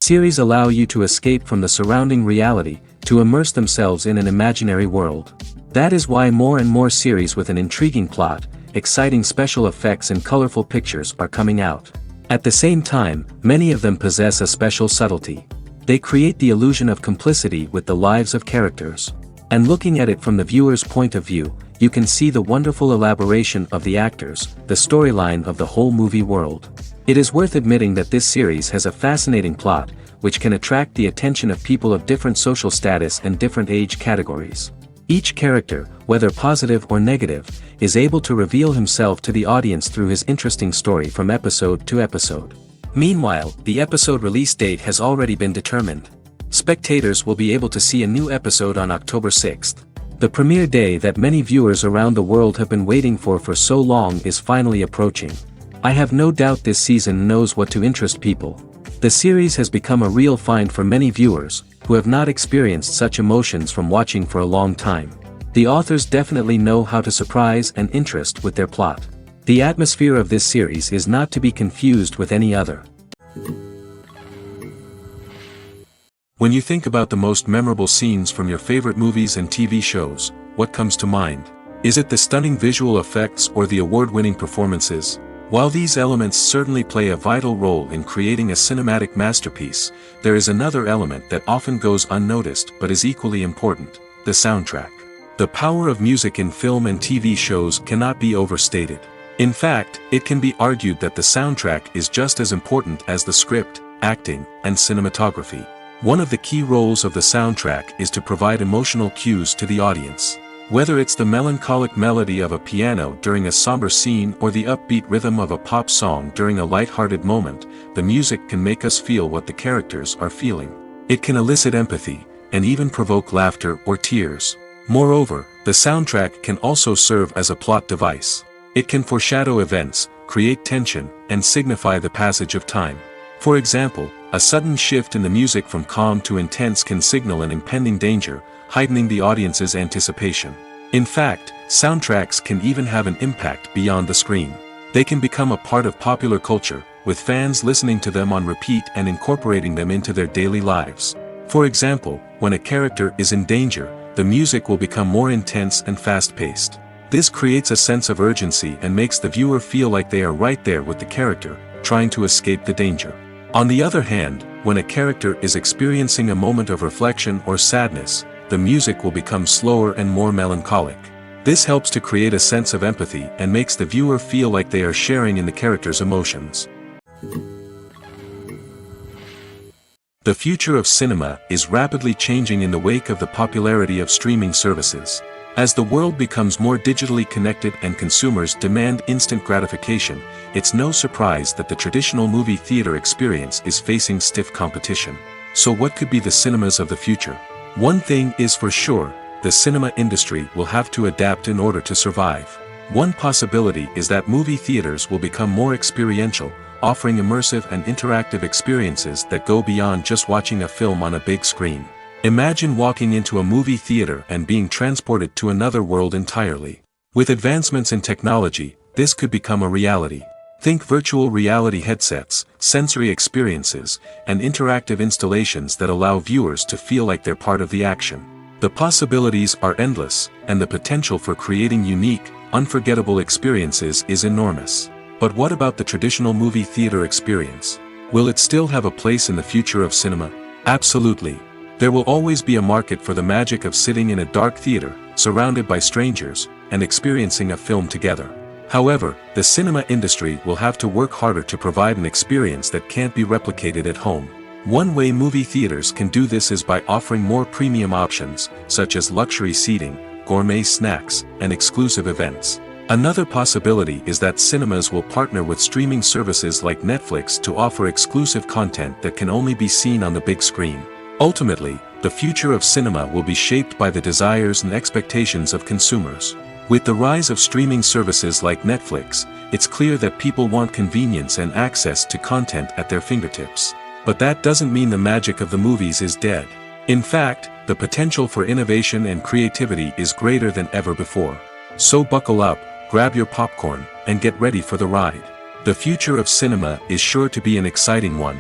Series allow you to escape from the surrounding reality, to immerse themselves in an imaginary world. That is why more and more series with an intriguing plot, exciting special effects and colorful pictures are coming out. At the same time, many of them possess a special subtlety. They create the illusion of complicity with the lives of characters. And looking at it from the viewer's point of view, you can see the wonderful elaboration of the actors, the storyline of the whole movie world. It is worth admitting that this series has a fascinating plot, which can attract the attention of people of different social status and different age categories. Each character, whether positive or negative, is able to reveal himself to the audience through his interesting story from episode to episode. Meanwhile, the episode release date has already been determined. Spectators will be able to see a new episode on October 6th. The premiere day that many viewers around the world have been waiting for so long is finally approaching. I have no doubt this season knows what to interest people. The series has become a real find for many viewers, who have not experienced such emotions from watching for a long time. The authors definitely know how to surprise and interest with their plot. The atmosphere of this series is not to be confused with any other. When you think about the most memorable scenes from your favorite movies and TV shows, what comes to mind? Is it the stunning visual effects or the award-winning performances? While these elements certainly play a vital role in creating a cinematic masterpiece, there is another element that often goes unnoticed but is equally important: the soundtrack. The power of music in film and TV shows cannot be overstated. In fact, it can be argued that the soundtrack is just as important as the script, acting, and cinematography. One of the key roles of the soundtrack is to provide emotional cues to the audience. Whether it's the melancholic melody of a piano during a somber scene or the upbeat rhythm of a pop song during a light-hearted moment, the music can make us feel what the characters are feeling. It can elicit empathy, and even provoke laughter or tears. Moreover, the soundtrack can also serve as a plot device. It can foreshadow events, create tension, and signify the passage of time. For example, a sudden shift in the music from calm to intense can signal an impending danger, heightening the audience's anticipation. In fact, soundtracks can even have an impact beyond the screen. They can become a part of popular culture, with fans listening to them on repeat and incorporating them into their daily lives. For example, when a character is in danger, the music will become more intense and fast-paced. This creates a sense of urgency and makes the viewer feel like they are right there with the character, trying to escape the danger. On the other hand, when a character is experiencing a moment of reflection or sadness, the music will become slower and more melancholic. This helps to create a sense of empathy and makes the viewer feel like they are sharing in the character's emotions. The future of cinema is rapidly changing in the wake of the popularity of streaming services. As the world becomes more digitally connected and consumers demand instant gratification, it's no surprise that the traditional movie theater experience is facing stiff competition. So what could be the cinemas of the future? One thing is for sure, the cinema industry will have to adapt in order to survive. One possibility is that movie theaters will become more experiential, offering immersive and interactive experiences that go beyond just watching a film on a big screen. Imagine walking into a movie theater and being transported to another world entirely. With advancements in technology, this could become a reality. Think virtual reality headsets, sensory experiences, and interactive installations that allow viewers to feel like they're part of the action. The possibilities are endless, and the potential for creating unique, unforgettable experiences is enormous. But what about the traditional movie theater experience? Will it still have a place in the future of cinema? Absolutely. There will always be a market for the magic of sitting in a dark theater, surrounded by strangers, and experiencing a film together. However, the cinema industry will have to work harder to provide an experience that can't be replicated at home. One way movie theaters can do this is by offering more premium options, such as luxury seating, gourmet snacks, and exclusive events. Another possibility is that cinemas will partner with streaming services like Netflix to offer exclusive content that can only be seen on the big screen. Ultimately, the future of cinema will be shaped by the desires and expectations of consumers. With the rise of streaming services like Netflix, it's clear that people want convenience and access to content at their fingertips. But that doesn't mean the magic of the movies is dead. In fact, the potential for innovation and creativity is greater than ever before. So buckle up, grab your popcorn, and get ready for the ride. The future of cinema is sure to be an exciting one.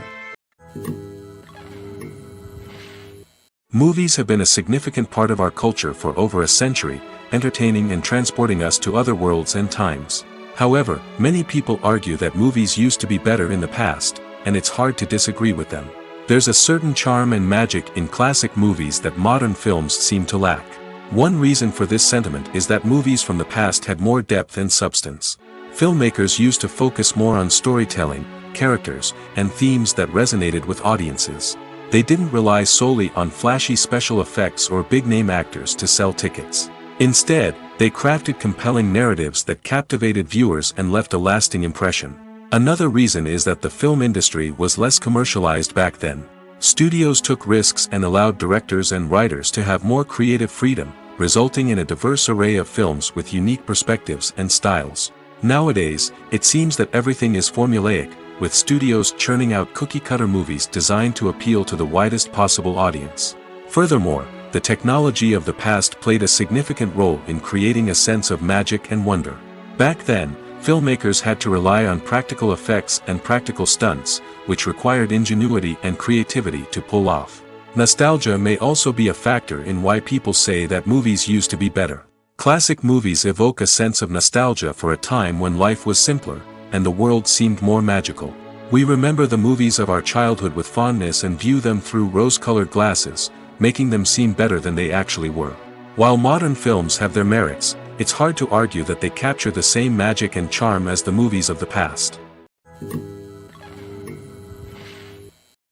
Movies have been a significant part of our culture for over a century, entertaining and transporting us to other worlds and times. However, many people argue that movies used to be better in the past, and it's hard to disagree with them. There's a certain charm and magic in classic movies that modern films seem to lack. One reason for this sentiment is that movies from the past had more depth and substance. Filmmakers used to focus more on storytelling, characters, and themes that resonated with audiences. They didn't rely solely on flashy special effects or big-name actors to sell tickets. Instead, they crafted compelling narratives that captivated viewers and left a lasting impression. Another reason is that the film industry was less commercialized back then. Studios took risks and allowed directors and writers to have more creative freedom, resulting in a diverse array of films with unique perspectives and styles. Nowadays, it seems that everything is formulaic, with studios churning out cookie-cutter movies designed to appeal to the widest possible audience. Furthermore, the technology of the past played a significant role in creating a sense of magic and wonder. Back then, filmmakers had to rely on practical effects and practical stunts, which required ingenuity and creativity to pull off. Nostalgia may also be a factor in why people say that movies used to be better. Classic movies evoke a sense of nostalgia for a time when life was simpler, and the world seemed more magical. We remember the movies of our childhood with fondness and view them through rose-colored glasses, making them seem better than they actually were. While modern films have their merits, it's hard to argue that they capture the same magic and charm as the movies of the past.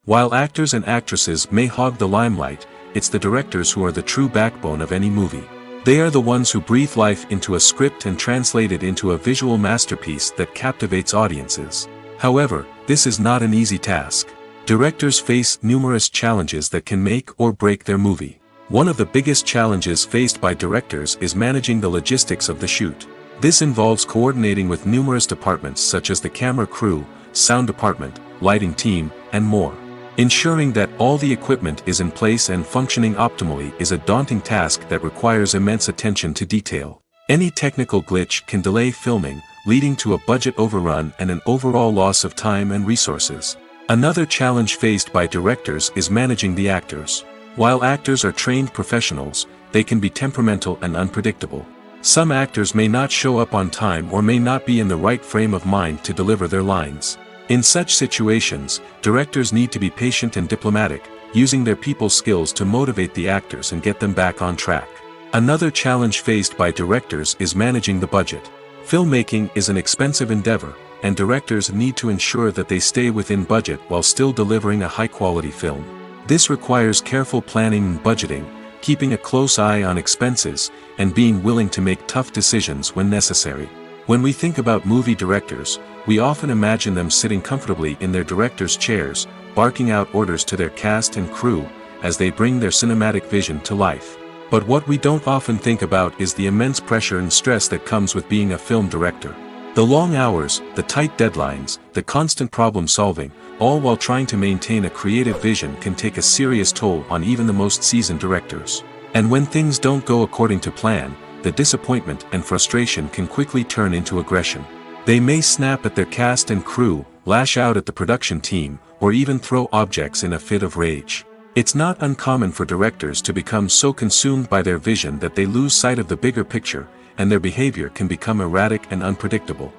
While actors and actresses may hog the limelight, it's the directors who are the true backbone of any movie. They are the ones who breathe life into a script and translate it into a visual masterpiece that captivates audiences. However, this is not an easy task. Directors face numerous challenges that can make or break their movie. One of the biggest challenges faced by directors is managing the logistics of the shoot. This involves coordinating with numerous departments such as the camera crew, sound department, lighting team, and more. Ensuring that all the equipment is in place and functioning optimally is a daunting task that requires immense attention to detail. Any technical glitch can delay filming, leading to a budget overrun and an overall loss of time and resources. Another challenge faced by directors is managing the actors. While actors are trained professionals, they can be temperamental and unpredictable. Some actors may not show up on time or may not be in the right frame of mind to deliver their lines. In such situations, directors need to be patient and diplomatic, using their people skills to motivate the actors and get them back on track. Another challenge faced by directors is managing the budget. Filmmaking is an expensive endeavor, and directors need to ensure that they stay within budget while still delivering a high-quality film. This requires careful planning and budgeting, keeping a close eye on expenses, and being willing to make tough decisions when necessary. When we think about movie directors, we often imagine them sitting comfortably in their director's chairs, barking out orders to their cast and crew, as they bring their cinematic vision to life. But what we don't often think about is the immense pressure and stress that comes with being a film director. The long hours, the tight deadlines, the constant problem-solving, all while trying to maintain a creative vision can take a serious toll on even the most seasoned directors. And when things don't go according to plan, the disappointment and frustration can quickly turn into aggression. They may snap at their cast and crew, lash out at the production team, or even throw objects in a fit of rage. It's not uncommon for directors to become so consumed by their vision that they lose sight of the bigger picture, and their behavior can become erratic and unpredictable.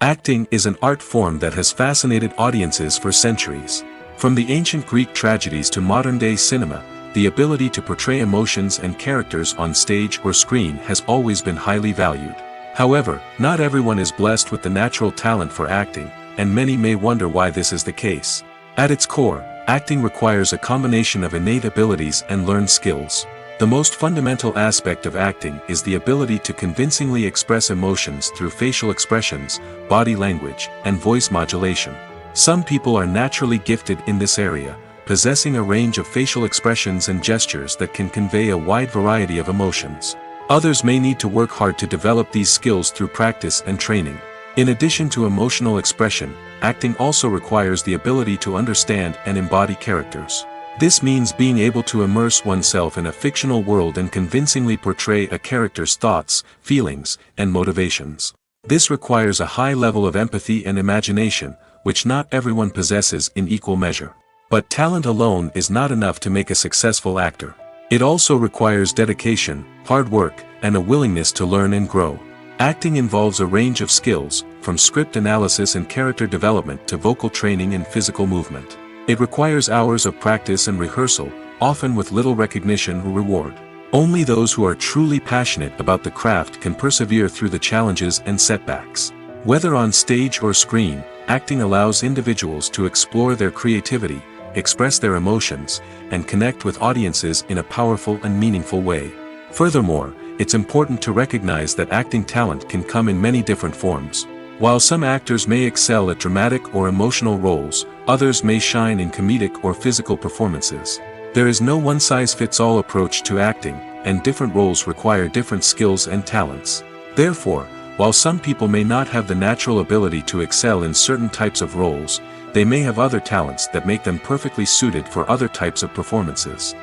Acting is an art form that has fascinated audiences for centuries. From the ancient Greek tragedies to modern-day cinema, the ability to portray emotions and characters on stage or screen has always been highly valued. However, not everyone is blessed with the natural talent for acting, and many may wonder why this is the case. At its core, acting requires a combination of innate abilities and learned skills. The most fundamental aspect of acting is the ability to convincingly express emotions through facial expressions, body language, and voice modulation. Some people are naturally gifted in this area, possessing a range of facial expressions and gestures that can convey a wide variety of emotions. Others may need to work hard to develop these skills through practice and training. In addition to emotional expression, acting also requires the ability to understand and embody characters. This means being able to immerse oneself in a fictional world and convincingly portray a character's thoughts, feelings, and motivations. This requires a high level of empathy and imagination, which not everyone possesses in equal measure. But talent alone is not enough to make a successful actor. It also requires dedication, hard work, and a willingness to learn and grow. Acting involves a range of skills, from script analysis and character development to vocal training and physical movement. It requires hours of practice and rehearsal, often with little recognition or reward. Only those who are truly passionate about the craft can persevere through the challenges and setbacks. Whether on stage or screen, acting allows individuals to explore their creativity, express their emotions, and connect with audiences in a powerful and meaningful way. Furthermore, it's important to recognize that acting talent can come in many different forms. While some actors may excel at dramatic or emotional roles, others may shine in comedic or physical performances. There is no one-size-fits-all approach to acting, and different roles require different skills and talents. Therefore, while some people may not have the natural ability to excel in certain types of roles, they may have other talents that make them perfectly suited for other types of performances.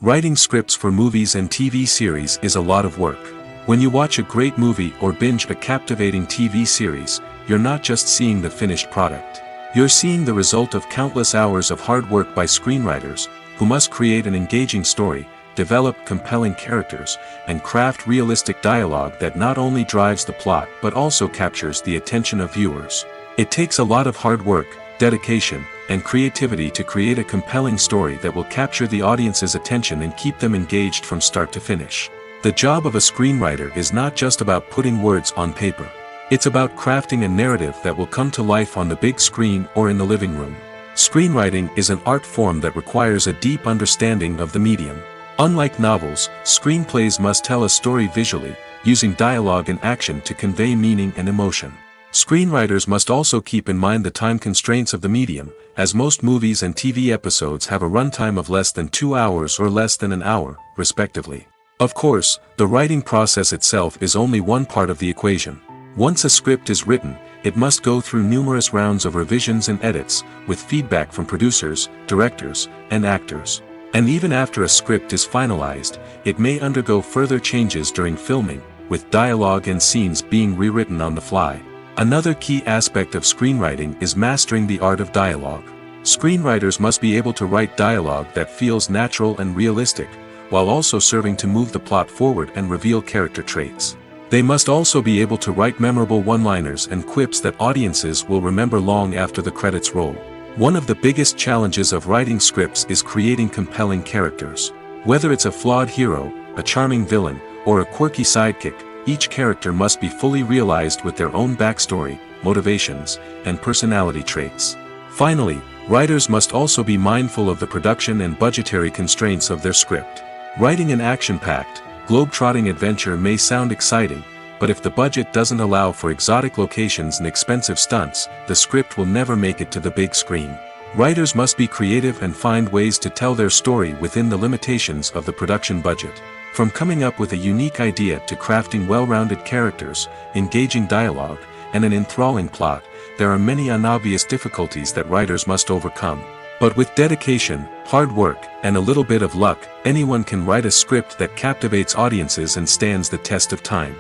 Writing scripts for movies and TV series is a lot of work. When you watch a great movie or binge a captivating TV series, you're not just seeing the finished product. You're seeing the result of countless hours of hard work by screenwriters, who must create an engaging story, develop compelling characters, and craft realistic dialogue that not only drives the plot but also captures the attention of viewers. It takes a lot of hard work, dedication, and creativity to create a compelling story that will capture the audience's attention and keep them engaged from start to finish. The job of a screenwriter is not just about putting words on paper. It's about crafting a narrative that will come to life on the big screen or in the living room. Screenwriting is an art form that requires a deep understanding of the medium. Unlike novels, screenplays must tell a story visually, using dialogue and action to convey meaning and emotion. Screenwriters must also keep in mind the time constraints of the medium, as most movies and TV episodes have a runtime of less than 2 hours or less than an hour, respectively. Of course, the writing process itself is only one part of the equation. Once a script is written, it must go through numerous rounds of revisions and edits, with feedback from producers, directors, and actors. And even after a script is finalized, it may undergo further changes during filming, with dialogue and scenes being rewritten on the fly. Another key aspect of screenwriting is mastering the art of dialogue. Screenwriters must be able to write dialogue that feels natural and realistic, while also serving to move the plot forward and reveal character traits. They must also be able to write memorable one-liners and quips that audiences will remember long after the credits roll. One of the biggest challenges of writing scripts is creating compelling characters. Whether it's a flawed hero, a charming villain, or a quirky sidekick, each character must be fully realized with their own backstory, motivations, and personality traits. Finally, writers must also be mindful of the production and budgetary constraints of their script. Writing an action-packed, globe-trotting adventure may sound exciting, but if the budget doesn't allow for exotic locations and expensive stunts, the script will never make it to the big screen. Writers must be creative and find ways to tell their story within the limitations of the production budget. From coming up with a unique idea to crafting well-rounded characters, engaging dialogue, and an enthralling plot, there are many unobvious difficulties that writers must overcome. But with dedication, hard work, and a little bit of luck, anyone can write a script that captivates audiences and stands the test of time.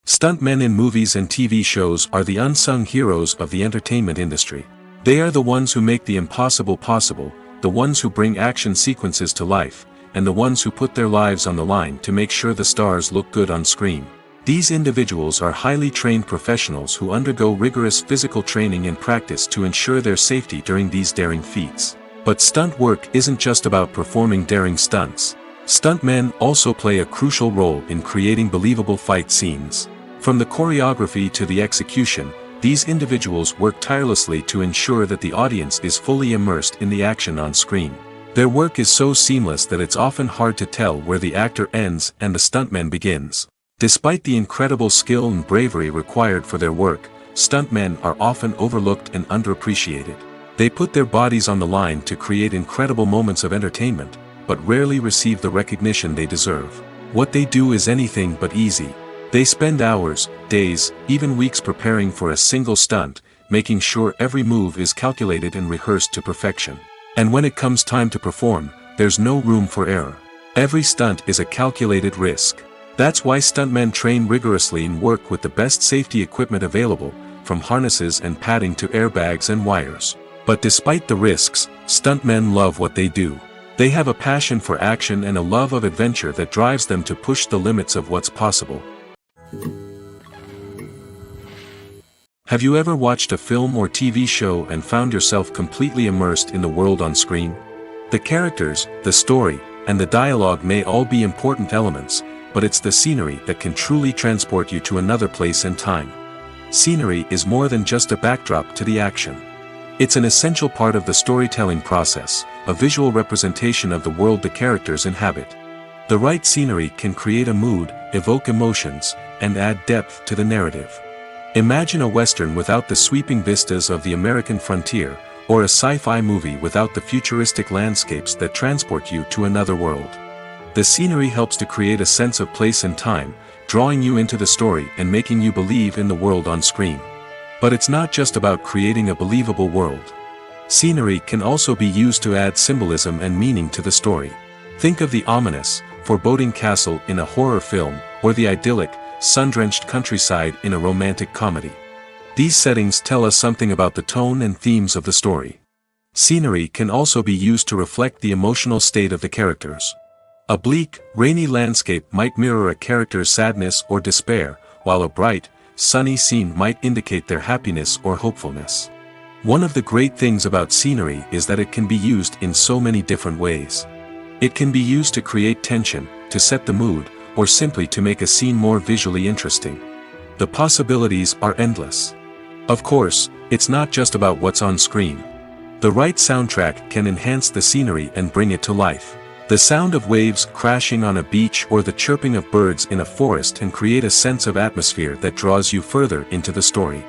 Stuntmen in movies and TV shows are the unsung heroes of the entertainment industry. They are the ones who make the impossible possible, the ones who bring action sequences to life, and the ones who put their lives on the line to make sure the stars look good on screen. These individuals are highly trained professionals who undergo rigorous physical training and practice to ensure their safety during these daring feats. But stunt work isn't just about performing daring stunts. Stuntmen also play a crucial role in creating believable fight scenes. From the choreography to the execution, these individuals work tirelessly to ensure that the audience is fully immersed in the action on screen. Their work is so seamless that it's often hard to tell where the actor ends and the stuntman begins. Despite the incredible skill and bravery required for their work, stuntmen are often overlooked and underappreciated. They put their bodies on the line to create incredible moments of entertainment, but rarely receive the recognition they deserve. What they do is anything but easy. They spend hours, days, even weeks preparing for a single stunt, making sure every move is calculated and rehearsed to perfection. And when it comes time to perform, there's no room for error. Every stunt is a calculated risk. That's why stuntmen train rigorously and work with the best safety equipment available, from harnesses and padding to airbags and wires. But despite the risks, stuntmen love what they do. They have a passion for action and a love of adventure that drives them to push the limits of what's possible. Have you ever watched a film or TV show and found yourself completely immersed in the world on screen? The characters, the story, and the dialogue may all be important elements, but it's the scenery that can truly transport you to another place and time. Scenery is more than just a backdrop to the action. It's an essential part of the storytelling process, a visual representation of the world the characters inhabit. The right scenery can create a mood, evoke emotions, and add depth to the narrative. Imagine a western without the sweeping vistas of the American frontier, or a sci-fi movie without the futuristic landscapes that transport you to another world. The scenery helps to create a sense of place and time, drawing you into the story and making you believe in the world on screen. But it's not just about creating a believable world. Scenery can also be used to add symbolism and meaning to the story. Think of the ominous, foreboding castle in a horror film, or the idyllic, sun-drenched countryside in a romantic comedy. These settings tell us something about the tone and themes of the story. Scenery can also be used to reflect the emotional state of the characters. A bleak, rainy landscape might mirror a character's sadness or despair, while a bright, sunny scene might indicate their happiness or hopefulness. One of the great things about scenery is that it can be used in so many different ways. It can be used to create tension, to set the mood, or simply to make a scene more visually interesting. The possibilities are endless. Of course, it's not just about what's on screen. The right soundtrack can enhance the scenery and bring it to life. The sound of waves crashing on a beach or the chirping of birds in a forest can create a sense of atmosphere that draws you further into the story.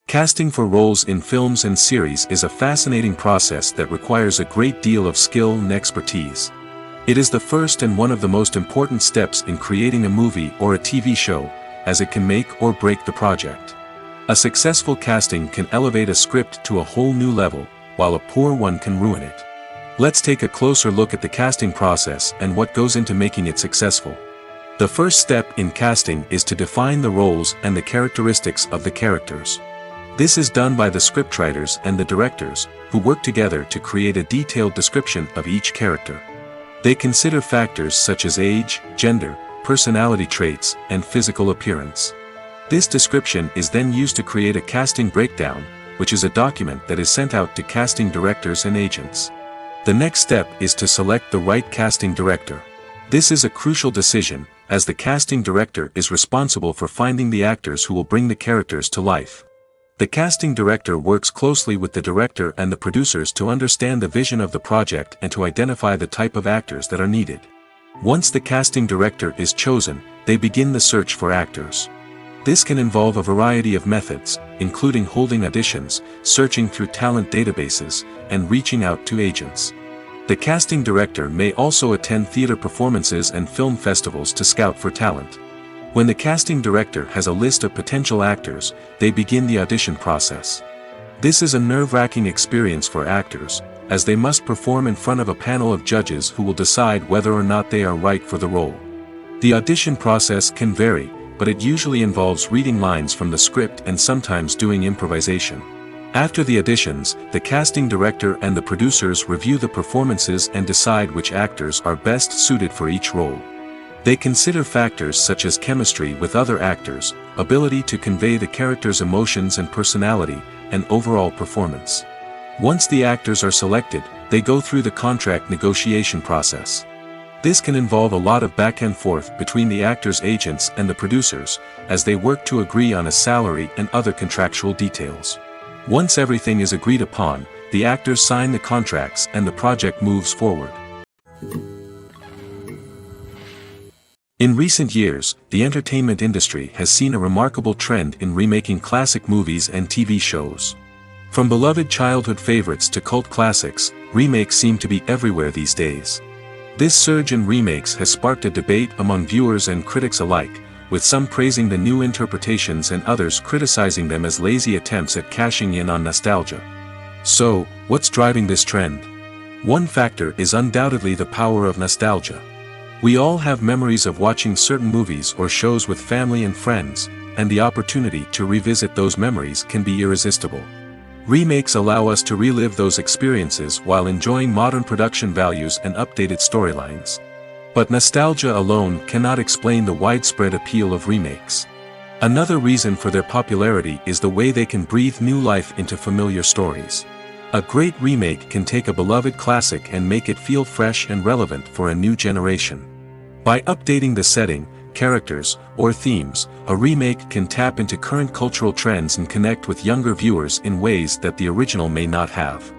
Casting for roles in films and series is a fascinating process that requires a great deal of skill and expertise. It is the first and one of the most important steps in creating a movie or a TV show, as it can make or break the project. A successful casting can elevate a script to a whole new level, while a poor one can ruin it. Let's take a closer look at the casting process and what goes into making it successful. The first step in casting is to define the roles and the characteristics of the characters. This is done by the scriptwriters and the directors, who work together to create a detailed description of each character. They consider factors such as age, gender, personality traits, and physical appearance. This description is then used to create a casting breakdown, which is a document that is sent out to casting directors and agents. The next step is to select the right casting director. This is a crucial decision, as the casting director is responsible for finding the actors who will bring the characters to life. The casting director works closely with the director and the producers to understand the vision of the project and to identify the type of actors that are needed. Once the casting director is chosen, they begin the search for actors. This can involve a variety of methods, including holding auditions, searching through talent databases, and reaching out to agents. The casting director may also attend theater performances and film festivals to scout for talent. When the casting director has a list of potential actors, they begin the audition process. This is a nerve-wracking experience for actors, as they must perform in front of a panel of judges who will decide whether or not they are right for the role. The audition process can vary, but it usually involves reading lines from the script and sometimes doing improvisation. After the auditions, the casting director and the producers review the performances and decide which actors are best suited for each role. They consider factors such as chemistry with other actors, ability to convey the character's emotions and personality, and overall performance. Once the actors are selected, they go through the contract negotiation process. This can involve a lot of back and forth between the actors' agents and the producers, as they work to agree on a salary and other contractual details. Once everything is agreed upon, the actors sign the contracts and the project moves forward. In recent years, the entertainment industry has seen a remarkable trend in remaking classic movies and TV shows. From beloved childhood favorites to cult classics, remakes seem to be everywhere these days. This surge in remakes has sparked a debate among viewers and critics alike, with some praising the new interpretations and others criticizing them as lazy attempts at cashing in on nostalgia. So, what's driving this trend? One factor is undoubtedly the power of nostalgia. We all have memories of watching certain movies or shows with family and friends, and the opportunity to revisit those memories can be irresistible. Remakes allow us to relive those experiences while enjoying modern production values and updated storylines. But nostalgia alone cannot explain the widespread appeal of remakes. Another reason for their popularity is the way they can breathe new life into familiar stories. A great remake can take a beloved classic and make it feel fresh and relevant for a new generation. By updating the setting, characters, or themes, a remake can tap into current cultural trends and connect with younger viewers in ways that the original may not have.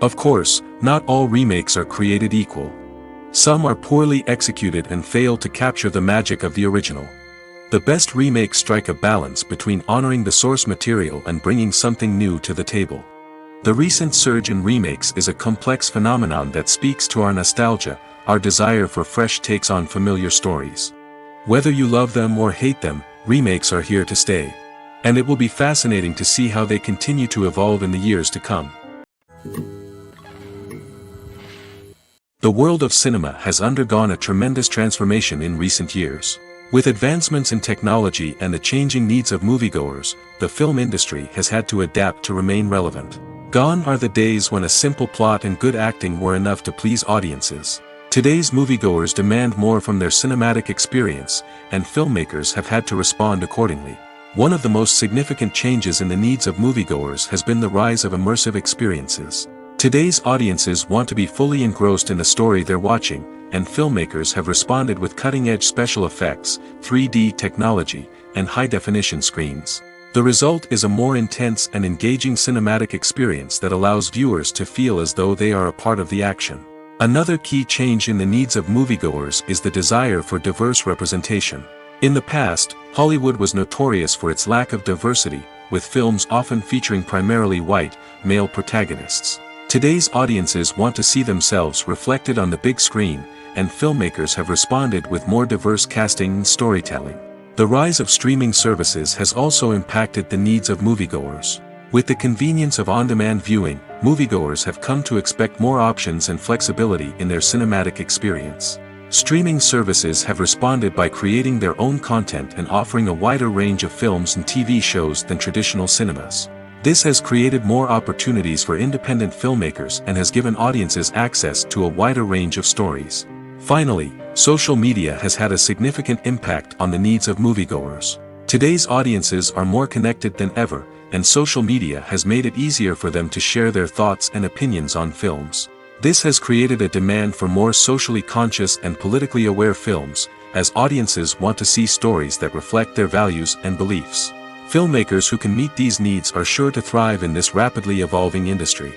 Of course, not all remakes are created equal. Some are poorly executed and fail to capture the magic of the original. The best remakes strike a balance between honoring the source material and bringing something new to the table. The recent surge in remakes is a complex phenomenon that speaks to our nostalgia, our desire for fresh takes on familiar stories. Whether you love them or hate them, remakes are here to stay. And it will be fascinating to see how they continue to evolve in the years to come. The world of cinema has undergone a tremendous transformation in recent years. With advancements in technology and the changing needs of moviegoers, the film industry has had to adapt to remain relevant. Gone are the days when a simple plot and good acting were enough to please audiences. Today's moviegoers demand more from their cinematic experience, and filmmakers have had to respond accordingly. One of the most significant changes in the needs of moviegoers has been the rise of immersive experiences. Today's audiences want to be fully engrossed in the story they're watching, and filmmakers have responded with cutting-edge special effects, 3D technology, and high-definition screens. The result is a more intense and engaging cinematic experience that allows viewers to feel as though they are a part of the action. Another key change in the needs of moviegoers is the desire for diverse representation. In the past, Hollywood was notorious for its lack of diversity, with films often featuring primarily white, male protagonists. Today's audiences want to see themselves reflected on the big screen, and filmmakers have responded with more diverse casting and storytelling. The rise of streaming services has also impacted the needs of moviegoers. With the convenience of on-demand viewing, moviegoers have come to expect more options and flexibility in their cinematic experience. Streaming services have responded by creating their own content and offering a wider range of films and TV shows than traditional cinemas. This has created more opportunities for independent filmmakers and has given audiences access to a wider range of stories. Finally, social media has had a significant impact on the needs of moviegoers. Today's audiences are more connected than ever, and social media has made it easier for them to share their thoughts and opinions on films. This has created a demand for more socially conscious and politically aware films, as audiences want to see stories that reflect their values and beliefs. Filmmakers who can meet these needs are sure to thrive in this rapidly evolving industry.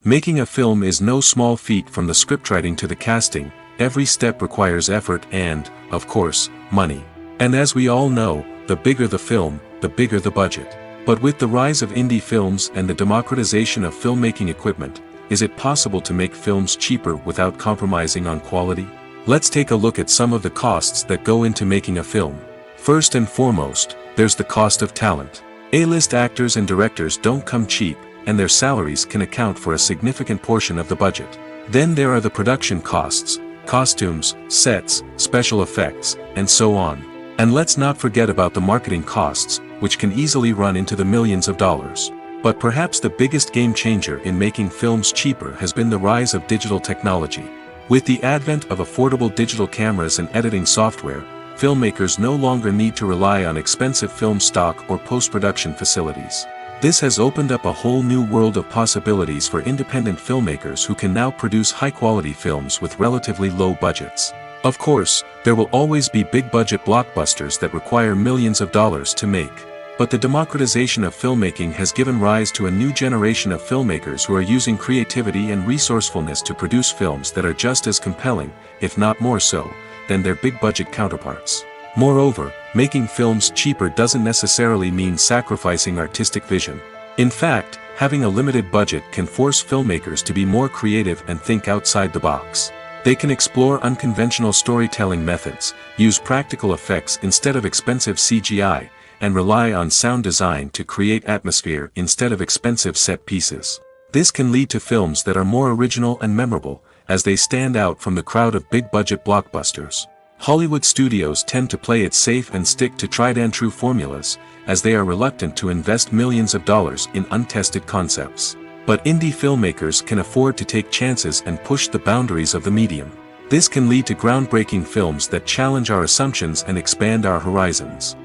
Making a film is no small feat. From the scriptwriting to the casting, every step requires effort and, of course, money. And as we all know, the bigger the film, the bigger the budget. But with the rise of indie films and the democratization of filmmaking equipment, is it possible to make films cheaper without compromising on quality? Let's take a look at some of the costs that go into making a film. First and foremost, there's the cost of talent. A-list actors and directors don't come cheap, and their salaries can account for a significant portion of the budget. Then there are the production costs, costumes, sets, special effects, and so on. And let's not forget about the marketing costs, which can easily run into the millions of dollars. But perhaps the biggest game changer in making films cheaper has been the rise of digital technology. With the advent of affordable digital cameras and editing software, filmmakers no longer need to rely on expensive film stock or post-production facilities. This has opened up a whole new world of possibilities for independent filmmakers who can now produce high-quality films with relatively low budgets. Of course, there will always be big-budget blockbusters that require millions of dollars to make. But the democratization of filmmaking has given rise to a new generation of filmmakers who are using creativity and resourcefulness to produce films that are just as compelling, if not more so, than their big-budget counterparts. Moreover, making films cheaper doesn't necessarily mean sacrificing artistic vision. In fact, having a limited budget can force filmmakers to be more creative and think outside the box. They can explore unconventional storytelling methods, use practical effects instead of expensive CGI, and rely on sound design to create atmosphere instead of expensive set pieces. This can lead to films that are more original and memorable, as they stand out from the crowd of big-budget blockbusters. Hollywood studios tend to play it safe and stick to tried-and-true formulas, as they are reluctant to invest millions of dollars in untested concepts. But indie filmmakers can afford to take chances and push the boundaries of the medium. This can lead to groundbreaking films that challenge our assumptions and expand our horizons.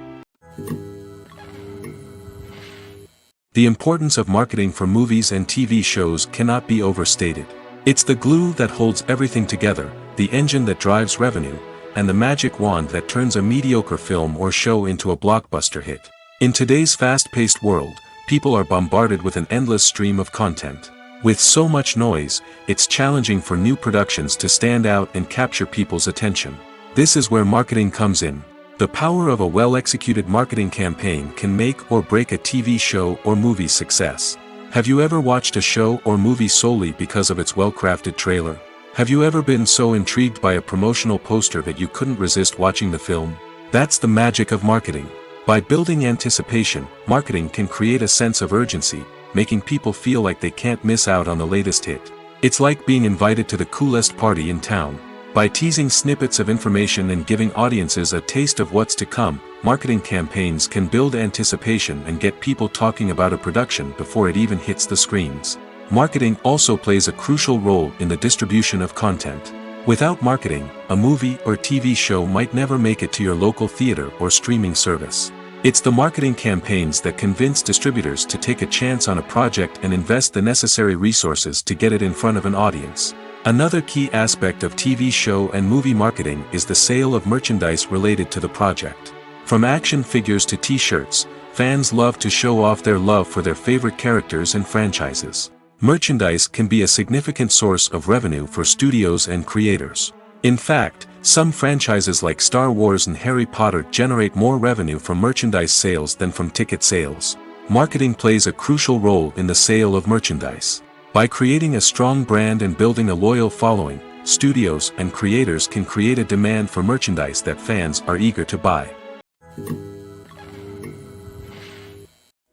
The importance of marketing for movies and TV shows cannot be overstated. It's the glue that holds everything together, the engine that drives revenue, and the magic wand that turns a mediocre film or show into a blockbuster hit. In today's fast-paced world, people are bombarded with an endless stream of content. With so much noise, it's challenging for new productions to stand out and capture people's attention. This is where marketing comes in. The power of a well-executed marketing campaign can make or break a TV show or movie's success. Have you ever watched a show or movie solely because of its well-crafted trailer? Have you ever been so intrigued by a promotional poster that you couldn't resist watching the film? That's the magic of marketing. By building anticipation, marketing can create a sense of urgency, making people feel like they can't miss out on the latest hit. It's like being invited to the coolest party in town. By teasing snippets of information and giving audiences a taste of what's to come, marketing campaigns can build anticipation and get people talking about a production before it even hits the screens. Marketing also plays a crucial role in the distribution of content. Without marketing, a movie or TV show might never make it to your local theater or streaming service. It's the marketing campaigns that convince distributors to take a chance on a project and invest the necessary resources to get it in front of an audience. Another key aspect of TV show and movie marketing is the sale of merchandise related to the project. From action figures to t-shirts, fans love to show off their love for their favorite characters and franchises. Merchandise can be a significant source of revenue for studios and creators. In fact, some franchises like Star Wars and Harry Potter generate more revenue from merchandise sales than from ticket sales. Marketing plays a crucial role in the sale of merchandise. By creating a strong brand and building a loyal following, studios and creators can create a demand for merchandise that fans are eager to buy.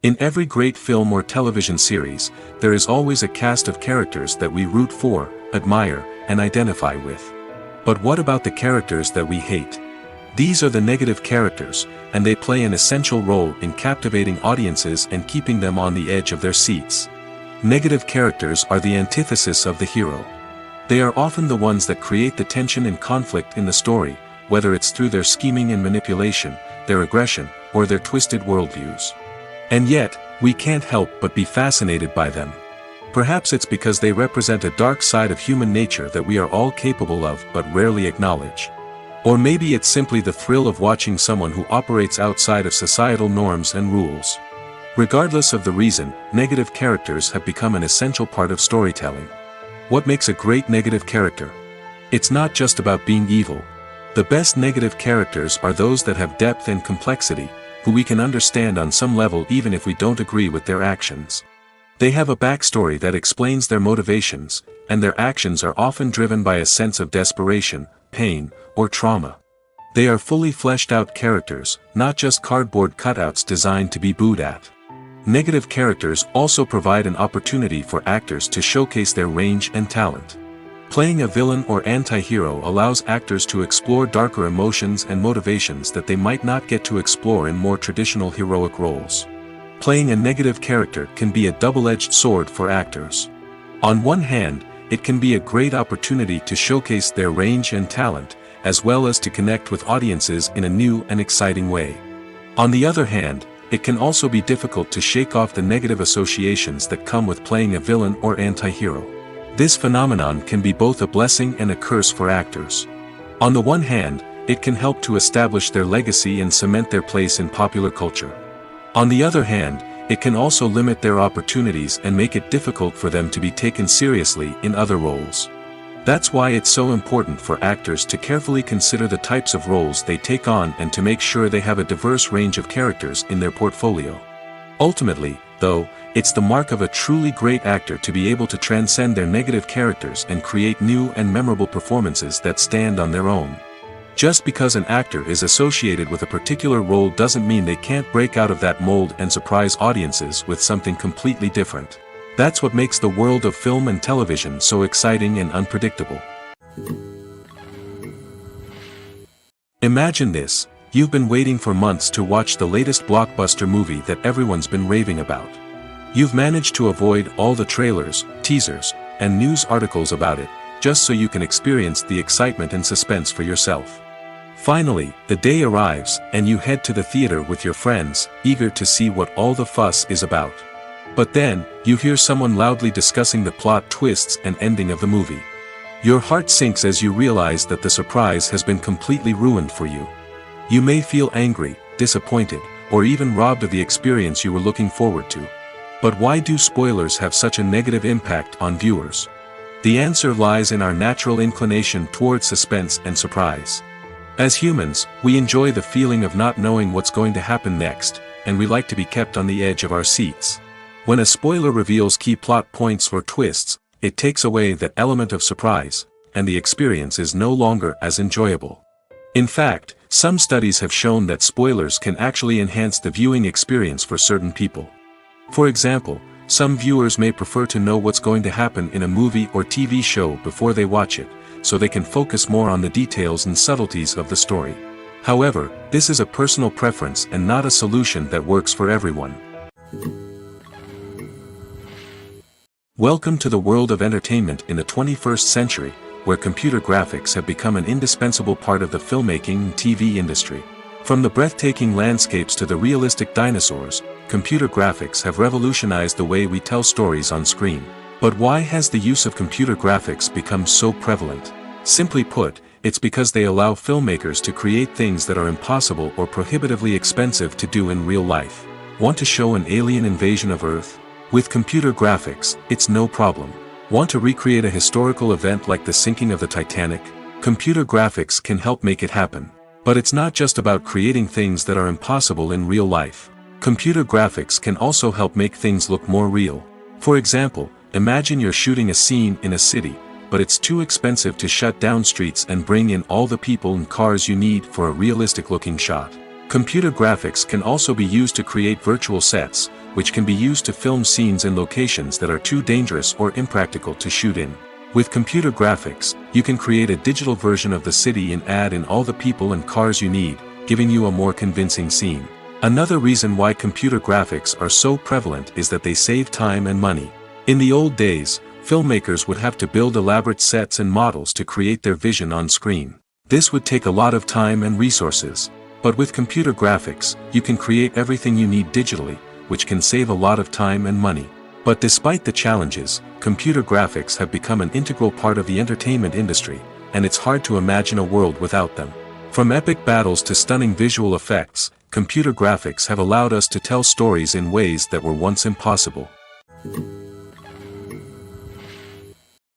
In every great film or television series, there is always a cast of characters that we root for, admire, and identify with. But what about the characters that we hate? These are the negative characters, and they play an essential role in captivating audiences and keeping them on the edge of their seats. Negative characters are the antithesis of the hero. They are often the ones that create the tension and conflict in the story, whether it's through their scheming and manipulation, their aggression, or their twisted worldviews. And yet, we can't help but be fascinated by them. Perhaps it's because they represent a dark side of human nature that we are all capable of but rarely acknowledge. Or maybe it's simply the thrill of watching someone who operates outside of societal norms and rules. Regardless of the reason, negative characters have become an essential part of storytelling. What makes a great negative character? It's not just about being evil. The best negative characters are those that have depth and complexity, who we can understand on some level even if we don't agree with their actions. They have a backstory that explains their motivations, and their actions are often driven by a sense of desperation, pain, or trauma. They are fully fleshed out characters, not just cardboard cutouts designed to be booed at. Negative characters also provide an opportunity for actors to showcase their range and talent. Playing a villain or anti-hero allows actors to explore darker emotions and motivations that they might not get to explore in more traditional heroic roles. Playing a negative character can be a double-edged sword for actors. On one hand, it can be a great opportunity to showcase their range and talent, as well as to connect with audiences in a new and exciting way. On the other hand, it can also be difficult to shake off the negative associations that come with playing a villain or anti-hero. This phenomenon can be both a blessing and a curse for actors. On the one hand, it can help to establish their legacy and cement their place in popular culture. On the other hand, it can also limit their opportunities and make it difficult for them to be taken seriously in other roles. That's why it's so important for actors to carefully consider the types of roles they take on and to make sure they have a diverse range of characters in their portfolio. Ultimately, though, it's the mark of a truly great actor to be able to transcend their negative characters and create new and memorable performances that stand on their own. Just because an actor is associated with a particular role doesn't mean they can't break out of that mold and surprise audiences with something completely different. That's what makes the world of film and television so exciting and unpredictable. Imagine this: you've been waiting for months to watch the latest blockbuster movie that everyone's been raving about. You've managed to avoid all the trailers, teasers, and news articles about it, just so you can experience the excitement and suspense for yourself. Finally, the day arrives, and you head to the theater with your friends, eager to see what all the fuss is about. But then, you hear someone loudly discussing the plot twists and ending of the movie. Your heart sinks as you realize that the surprise has been completely ruined for you. You may feel angry, disappointed, or even robbed of the experience you were looking forward to. But why do spoilers have such a negative impact on viewers? The answer lies in our natural inclination toward suspense and surprise. As humans, we enjoy the feeling of not knowing what's going to happen next, and we like to be kept on the edge of our seats. When a spoiler reveals key plot points or twists, it takes away that element of surprise, and the experience is no longer as enjoyable. In fact, some studies have shown that spoilers can actually enhance the viewing experience for certain people. For example, some viewers may prefer to know what's going to happen in a movie or TV show before they watch it, so they can focus more on the details and subtleties of the story. However, this is a personal preference and not a solution that works for everyone. Welcome to the world of entertainment in the 21st century, where computer graphics have become an indispensable part of the filmmaking and TV industry. From the breathtaking landscapes to the realistic dinosaurs, computer graphics have revolutionized the way we tell stories on screen. But why has the use of computer graphics become so prevalent? Simply put, it's because they allow filmmakers to create things that are impossible or prohibitively expensive to do in real life. Want to show an alien invasion of Earth? With computer graphics, it's no problem. Want to recreate a historical event like the sinking of the Titanic? Computer graphics can help make it happen. But it's not just about creating things that are impossible in real life. Computer graphics can also help make things look more real. For example, imagine you're shooting a scene in a city, but it's too expensive to shut down streets and bring in all the people and cars you need for a realistic-looking shot. Computer graphics can also be used to create virtual sets, which can be used to film scenes in locations that are too dangerous or impractical to shoot in. With computer graphics, you can create a digital version of the city and add in all the people and cars you need, giving you a more convincing scene. Another reason why computer graphics are so prevalent is that they save time and money. In the old days, filmmakers would have to build elaborate sets and models to create their vision on screen. This would take a lot of time and resources. But with computer graphics, you can create everything you need digitally, which can save a lot of time and money. But despite the challenges, computer graphics have become an integral part of the entertainment industry, and it's hard to imagine a world without them. From epic battles to stunning visual effects, computer graphics have allowed us to tell stories in ways that were once impossible.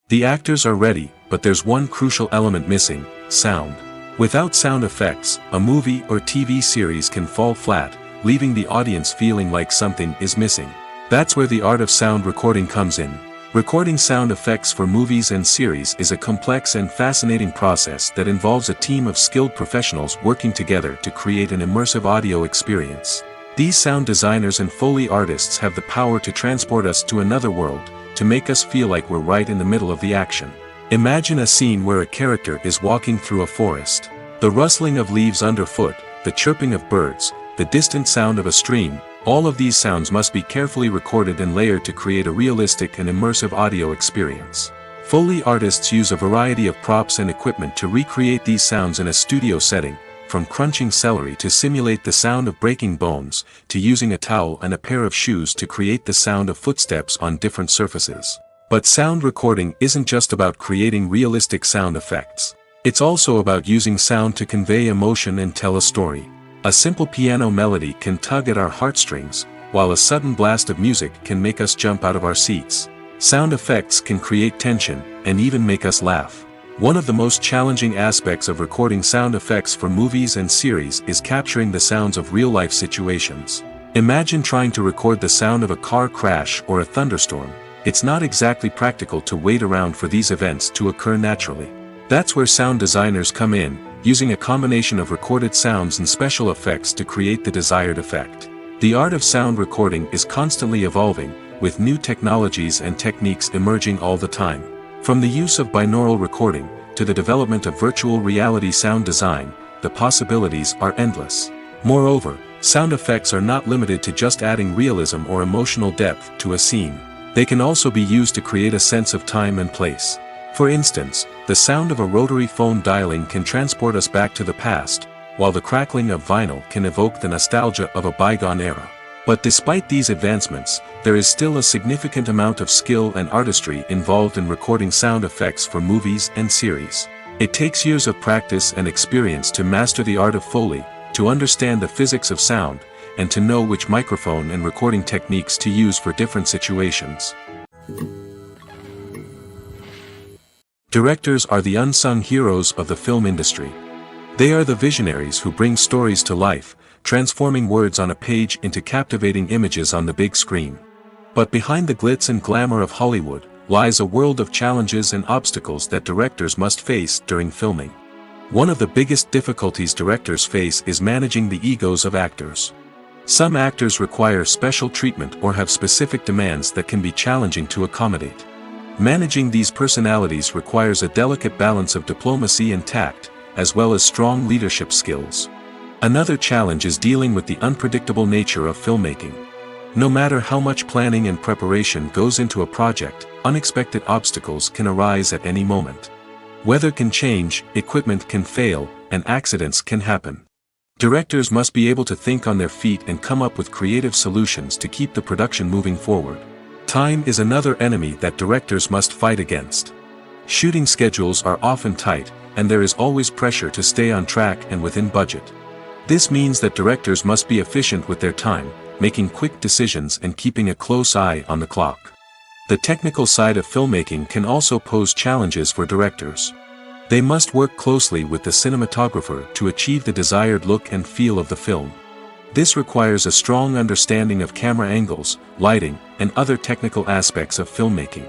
The actors are ready, but there's one crucial element missing: sound. Without sound effects, a movie or TV series can fall flat, leaving the audience feeling like something is missing. That's where the art of sound recording comes in. Recording sound effects for movies and series is a complex and fascinating process that involves a team of skilled professionals working together to create an immersive audio experience. These sound designers and Foley artists have the power to transport us to another world, to make us feel like we're right in the middle of the action. Imagine a scene where a character is walking through a forest. The rustling of leaves underfoot, the chirping of birds, the distant sound of a stream, all of these sounds must be carefully recorded and layered to create a realistic and immersive audio experience. Foley artists use a variety of props and equipment to recreate these sounds in a studio setting, from crunching celery to simulate the sound of breaking bones, to using a towel and a pair of shoes to create the sound of footsteps on different surfaces. But sound recording isn't just about creating realistic sound effects. It's also about using sound to convey emotion and tell a story. A simple piano melody can tug at our heartstrings, while a sudden blast of music can make us jump out of our seats. Sound effects can create tension, and even make us laugh. One of the most challenging aspects of recording sound effects for movies and series is capturing the sounds of real-life situations. Imagine trying to record the sound of a car crash or a thunderstorm. It's not exactly practical to wait around for these events to occur naturally. That's where sound designers come in, using a combination of recorded sounds and special effects to create the desired effect. The art of sound recording is constantly evolving, with new technologies and techniques emerging all the time. From the use of binaural recording, to the development of virtual reality sound design, the possibilities are endless. Moreover, sound effects are not limited to just adding realism or emotional depth to a scene. They can also be used to create a sense of time and place. For instance, the sound of a rotary phone dialing can transport us back to the past, while the crackling of vinyl can evoke the nostalgia of a bygone era. But despite these advancements, there is still a significant amount of skill and artistry involved in recording sound effects for movies and series. It takes years of practice and experience to master the art of Foley, to understand the physics of sound, and to know which microphone and recording techniques to use for different situations. Directors are the unsung heroes of the film industry. They are the visionaries who bring stories to life, transforming words on a page into captivating images on the big screen. But behind the glitz and glamour of Hollywood, lies a world of challenges and obstacles that directors must face during filming. One of the biggest difficulties directors face is managing the egos of actors. Some actors require special treatment or have specific demands that can be challenging to accommodate. Managing these personalities requires a delicate balance of diplomacy and tact, as well as strong leadership skills. Another challenge is dealing with the unpredictable nature of filmmaking. No matter how much planning and preparation goes into a project, unexpected obstacles can arise at any moment. Weather can change, equipment can fail, and accidents can happen. Directors must be able to think on their feet and come up with creative solutions to keep the production moving forward. Time is another enemy that directors must fight against. Shooting schedules are often tight, and there is always pressure to stay on track and within budget. This means that directors must be efficient with their time, making quick decisions and keeping a close eye on the clock. The technical side of filmmaking can also pose challenges for directors. They must work closely with the cinematographer to achieve the desired look and feel of the film. This requires a strong understanding of camera angles, lighting, and other technical aspects of filmmaking.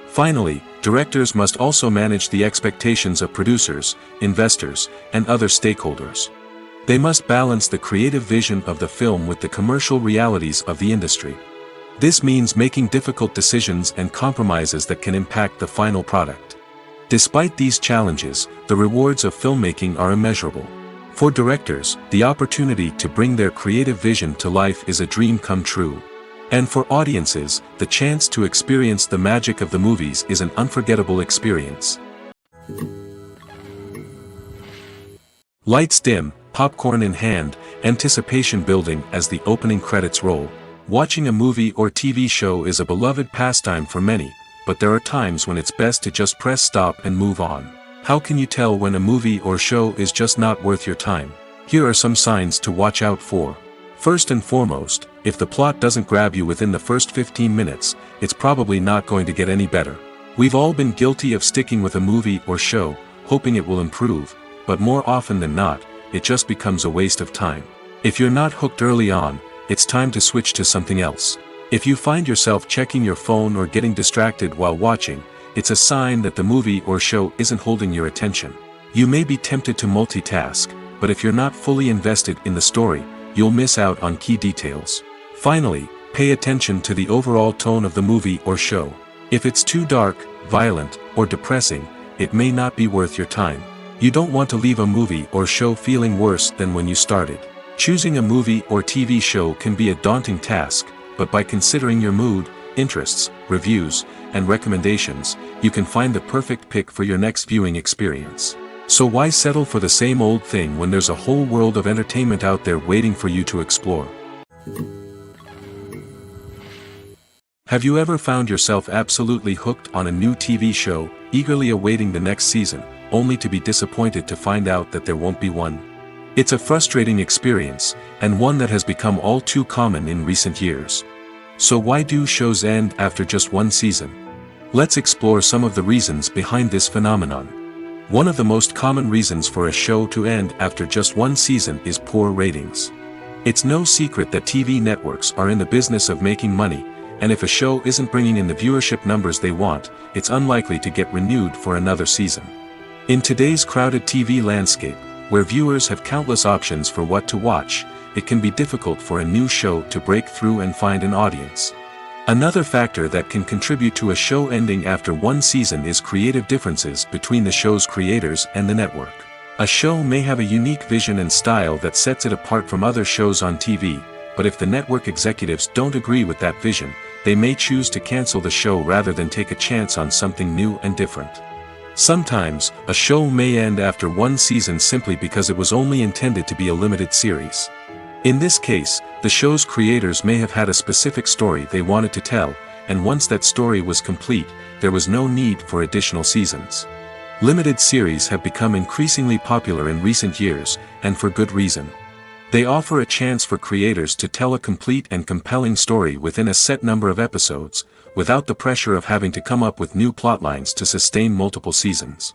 Finally, directors must also manage the expectations of producers, investors, and other stakeholders. They must balance the creative vision of the film with the commercial realities of the industry. This means making difficult decisions and compromises that can impact the final product. Despite these challenges, the rewards of filmmaking are immeasurable. For directors, the opportunity to bring their creative vision to life is a dream come true. And for audiences, the chance to experience the magic of the movies is an unforgettable experience. Lights dim, popcorn in hand, anticipation building as the opening credits roll. Watching a movie or TV show is a beloved pastime for many, but there are times when it's best to just press stop and move on. How can you tell when a movie or show is just not worth your time? Here are some signs to watch out for. First and foremost, if the plot doesn't grab you within the first 15 minutes, it's probably not going to get any better. We've all been guilty of sticking with a movie or show, hoping it will improve, but more often than not, it just becomes a waste of time. If you're not hooked early on, it's time to switch to something else. If you find yourself checking your phone or getting distracted while watching, it's a sign that the movie or show isn't holding your attention. You may be tempted to multitask, but if you're not fully invested in the story, you'll miss out on key details. Finally, pay attention to the overall tone of the movie or show. If it's too dark, violent, or depressing, it may not be worth your time. You don't want to leave a movie or show feeling worse than when you started. Choosing a movie or TV show can be a daunting task, but by considering your mood, interests, reviews, and recommendations, you can find the perfect pick for your next viewing experience. So why settle for the same old thing when there's a whole world of entertainment out there waiting for you to explore? Have you ever found yourself absolutely hooked on a new TV show, eagerly awaiting the next season, only to be disappointed to find out that there won't be one? It's a frustrating experience, and one that has become all too common in recent years. So why do shows end after just one season? Let's explore some of the reasons behind this phenomenon. One of the most common reasons for a show to end after just one season is poor ratings. It's no secret that TV networks are in the business of making money, and if a show isn't bringing in the viewership numbers they want, it's unlikely to get renewed for another season. In today's crowded TV landscape, where viewers have countless options for what to watch, it can be difficult for a new show to break through and find an audience. Another factor that can contribute to a show ending after one season is creative differences between the show's creators and the network. A show may have a unique vision and style that sets it apart from other shows on TV, but if the network executives don't agree with that vision, they may choose to cancel the show rather than take a chance on something new and different. Sometimes, a show may end after one season simply because it was only intended to be a limited series. In this case, the show's creators may have had a specific story they wanted to tell, and once that story was complete, there was no need for additional seasons. Limited series have become increasingly popular in recent years, and for good reason. They offer a chance for creators to tell a complete and compelling story within a set number of episodes, without the pressure of having to come up with new plotlines to sustain multiple seasons.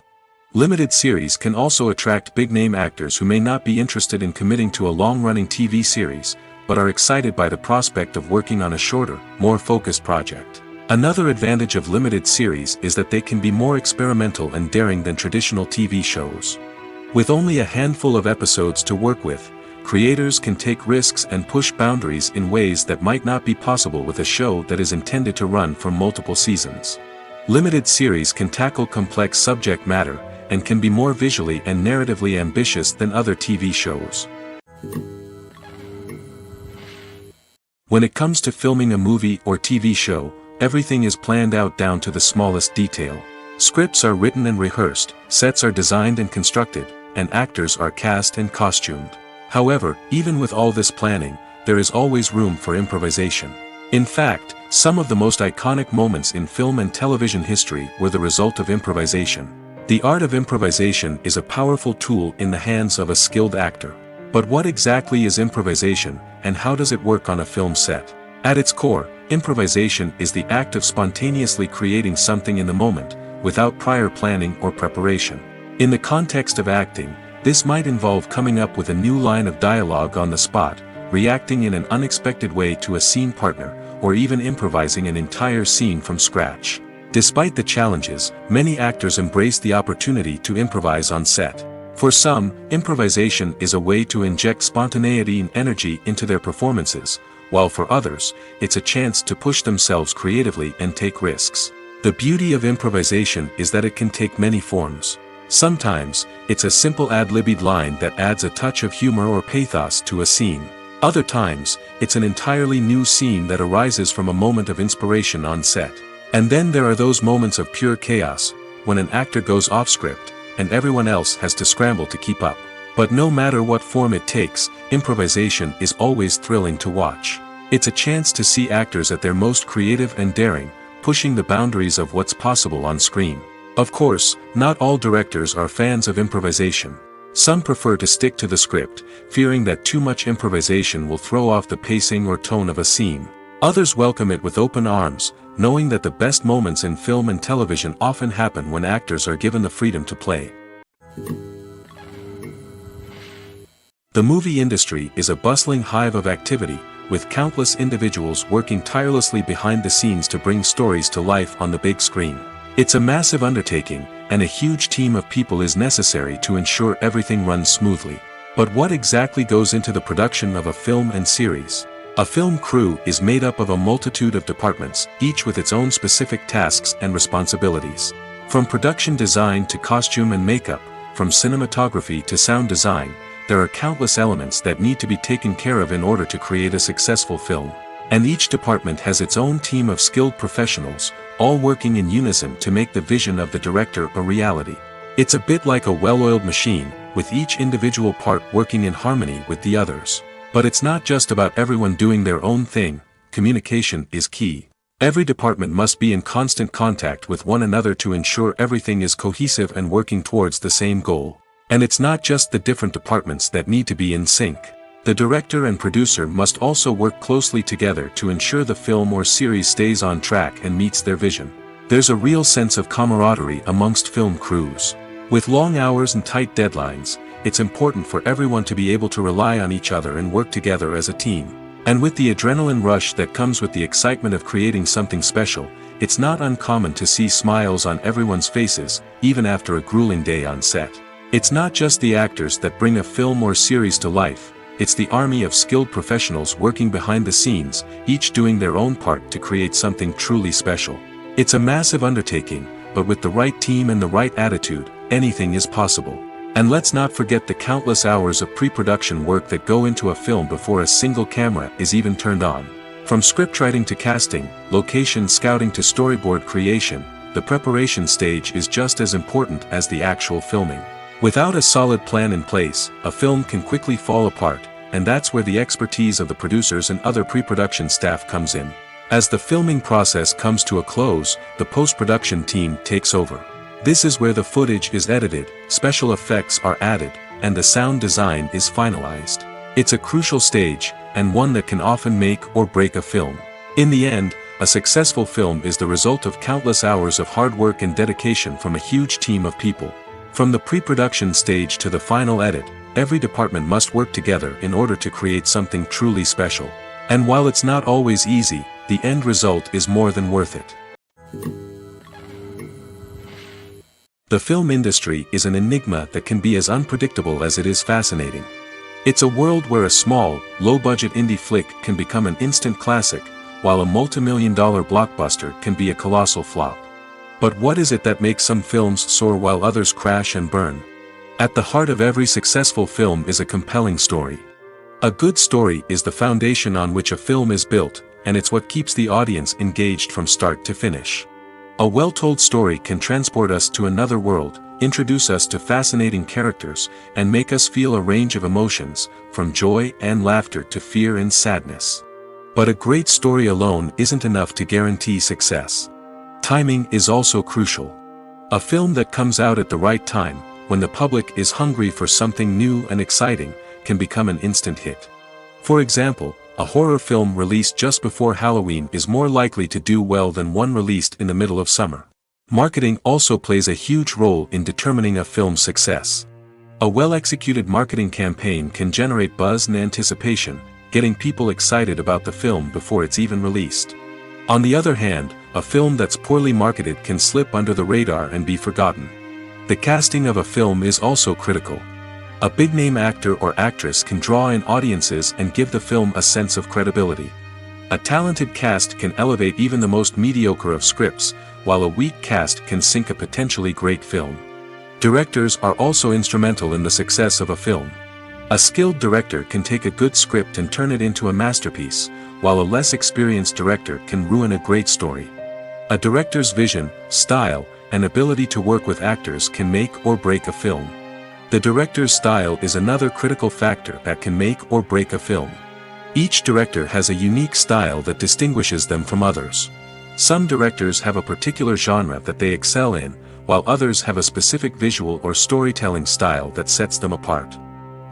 Limited series can also attract big-name actors who may not be interested in committing to a long-running TV series, but are excited by the prospect of working on a shorter, more focused project. Another advantage of limited series is that they can be more experimental and daring than traditional TV shows. With only a handful of episodes to work with, creators can take risks and push boundaries in ways that might not be possible with a show that is intended to run for multiple seasons. Limited series can tackle complex subject matter, and can be more visually and narratively ambitious than other TV shows. When it comes to filming a movie or TV show, everything is planned out down to the smallest detail. Scripts are written and rehearsed, sets are designed and constructed, and actors are cast and costumed. However, even with all this planning, there is always room for improvisation. In fact, some of the most iconic moments in film and television history were the result of improvisation. The art of improvisation is a powerful tool in the hands of a skilled actor. But what exactly is improvisation, and how does it work on a film set? At its core, improvisation is the act of spontaneously creating something in the moment, without prior planning or preparation. In the context of acting, this might involve coming up with a new line of dialogue on the spot, reacting in an unexpected way to a scene partner, or even improvising an entire scene from scratch. Despite the challenges, many actors embrace the opportunity to improvise on set. For some, improvisation is a way to inject spontaneity and energy into their performances, while for others, it's a chance to push themselves creatively and take risks. The beauty of improvisation is that it can take many forms. Sometimes, it's a simple ad-libbed line that adds a touch of humor or pathos to a scene. Other times, it's an entirely new scene that arises from a moment of inspiration on set. And then there are those moments of pure chaos, when an actor goes off script, and everyone else has to scramble to keep up. But no matter what form it takes, improvisation is always thrilling to watch. It's a chance to see actors at their most creative and daring, pushing the boundaries of what's possible on screen. Of course, not all directors are fans of improvisation. Some prefer to stick to the script, fearing that too much improvisation will throw off the pacing or tone of a scene. Others welcome it with open arms, knowing that the best moments in film and television often happen when actors are given the freedom to play. The movie industry is a bustling hive of activity, with countless individuals working tirelessly behind the scenes to bring stories to life on the big screen. It's a massive undertaking, and a huge team of people is necessary to ensure everything runs smoothly. But what exactly goes into the production of a film and series? A film crew is made up of a multitude of departments, each with its own specific tasks and responsibilities. From production design to costume and makeup, from cinematography to sound design, there are countless elements that need to be taken care of in order to create a successful film. And each department has its own team of skilled professionals, all working in unison to make the vision of the director a reality. It's a bit like a well-oiled machine, with each individual part working in harmony with the others. But it's not just about everyone doing their own thing. Communication is key. Every department must be in constant contact with one another to ensure everything is cohesive and working towards the same goal. And it's not just the different departments that need to be in sync. The director and producer must also work closely together to ensure the film or series stays on track and meets their vision. There's a real sense of camaraderie amongst film crews. With long hours and tight deadlines, it's important for everyone to be able to rely on each other and work together as a team. And with the adrenaline rush that comes with the excitement of creating something special, it's not uncommon to see smiles on everyone's faces, even after a grueling day on set. It's not just the actors that bring a film or series to life, it's the army of skilled professionals working behind the scenes, each doing their own part to create something truly special. It's a massive undertaking, but with the right team and the right attitude, anything is possible. And let's not forget the countless hours of pre-production work that go into a film before a single camera is even turned on. From scriptwriting to casting, location scouting to storyboard creation, the preparation stage is just as important as the actual filming. Without a solid plan in place, a film can quickly fall apart, and that's where the expertise of the producers and other pre-production staff comes in. As the filming process comes to a close, the post-production team takes over. This is where the footage is edited, special effects are added, and the sound design is finalized. It's a crucial stage, and one that can often make or break a film. In the end, a successful film is the result of countless hours of hard work and dedication from a huge team of people. From the pre-production stage to the final edit, every department must work together in order to create something truly special. And while it's not always easy, the end result is more than worth it. The film industry is an enigma that can be as unpredictable as it is fascinating. It's a world where a small, low-budget indie flick can become an instant classic, while a multi-million-dollar blockbuster can be a colossal flop. But what is it that makes some films soar while others crash and burn? At the heart of every successful film is a compelling story. A good story is the foundation on which a film is built, and it's what keeps the audience engaged from start to finish. A well-told story can transport us to another world, introduce us to fascinating characters, and make us feel a range of emotions, from joy and laughter to fear and sadness. But a great story alone isn't enough to guarantee success. Timing is also crucial. A film that comes out at the right time, when the public is hungry for something new and exciting, can become an instant hit. For example, a horror film released just before Halloween is more likely to do well than one released in the middle of summer. Marketing also plays a huge role in determining a film's success. A well-executed marketing campaign can generate buzz and anticipation, getting people excited about the film before it's even released. On the other hand, a film that's poorly marketed can slip under the radar and be forgotten. The casting of a film is also critical. A big-name actor or actress can draw in audiences and give the film a sense of credibility. A talented cast can elevate even the most mediocre of scripts, while a weak cast can sink a potentially great film. Directors are also instrumental in the success of a film. A skilled director can take a good script and turn it into a masterpiece, while a less experienced director can ruin a great story. A director's vision, style, and ability to work with actors can make or break a film. The director's style is another critical factor that can make or break a film. Each director has a unique style that distinguishes them from others. Some directors have a particular genre that they excel in, while others have a specific visual or storytelling style that sets them apart.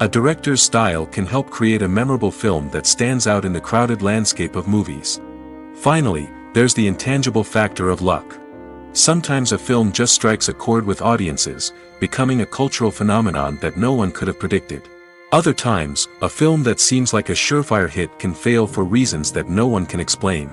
A director's style can help create a memorable film that stands out in the crowded landscape of movies. Finally, there's the intangible factor of luck. Sometimes a film just strikes a chord with audiences, becoming a cultural phenomenon that no one could have predicted. Other times, a film that seems like a surefire hit can fail for reasons that no one can explain.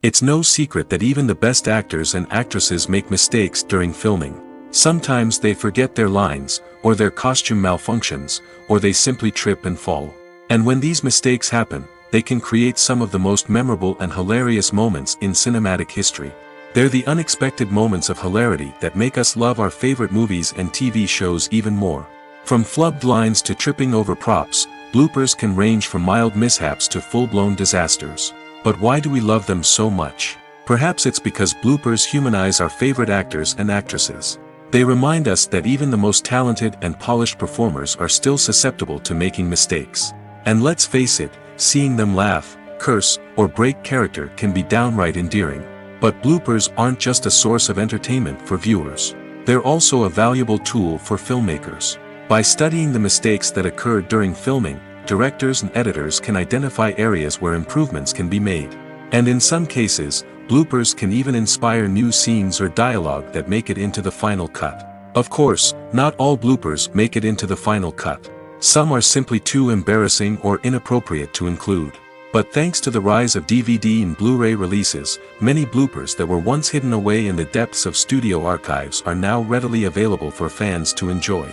It's no secret that even the best actors and actresses make mistakes during filming. Sometimes they forget their lines, or their costume malfunctions, or they simply trip and fall. And when these mistakes happen, they can create some of the most memorable and hilarious moments in cinematic history. They're the unexpected moments of hilarity that make us love our favorite movies and TV shows even more. From flubbed lines to tripping over props, bloopers can range from mild mishaps to full-blown disasters. But why do we love them so much? Perhaps it's because bloopers humanize our favorite actors and actresses. They remind us that even the most talented and polished performers are still susceptible to making mistakes. And let's face it, seeing them laugh, curse, or break character can be downright endearing. But bloopers aren't just a source of entertainment for viewers. They're also a valuable tool for filmmakers. By studying the mistakes that occurred during filming, directors and editors can identify areas where improvements can be made. And in some cases, bloopers can even inspire new scenes or dialogue that make it into the final cut. Of course, not all bloopers make it into the final cut. Some are simply too embarrassing or inappropriate to include. But thanks to the rise of DVD and Blu-ray releases, many bloopers that were once hidden away in the depths of studio archives are now readily available for fans to enjoy.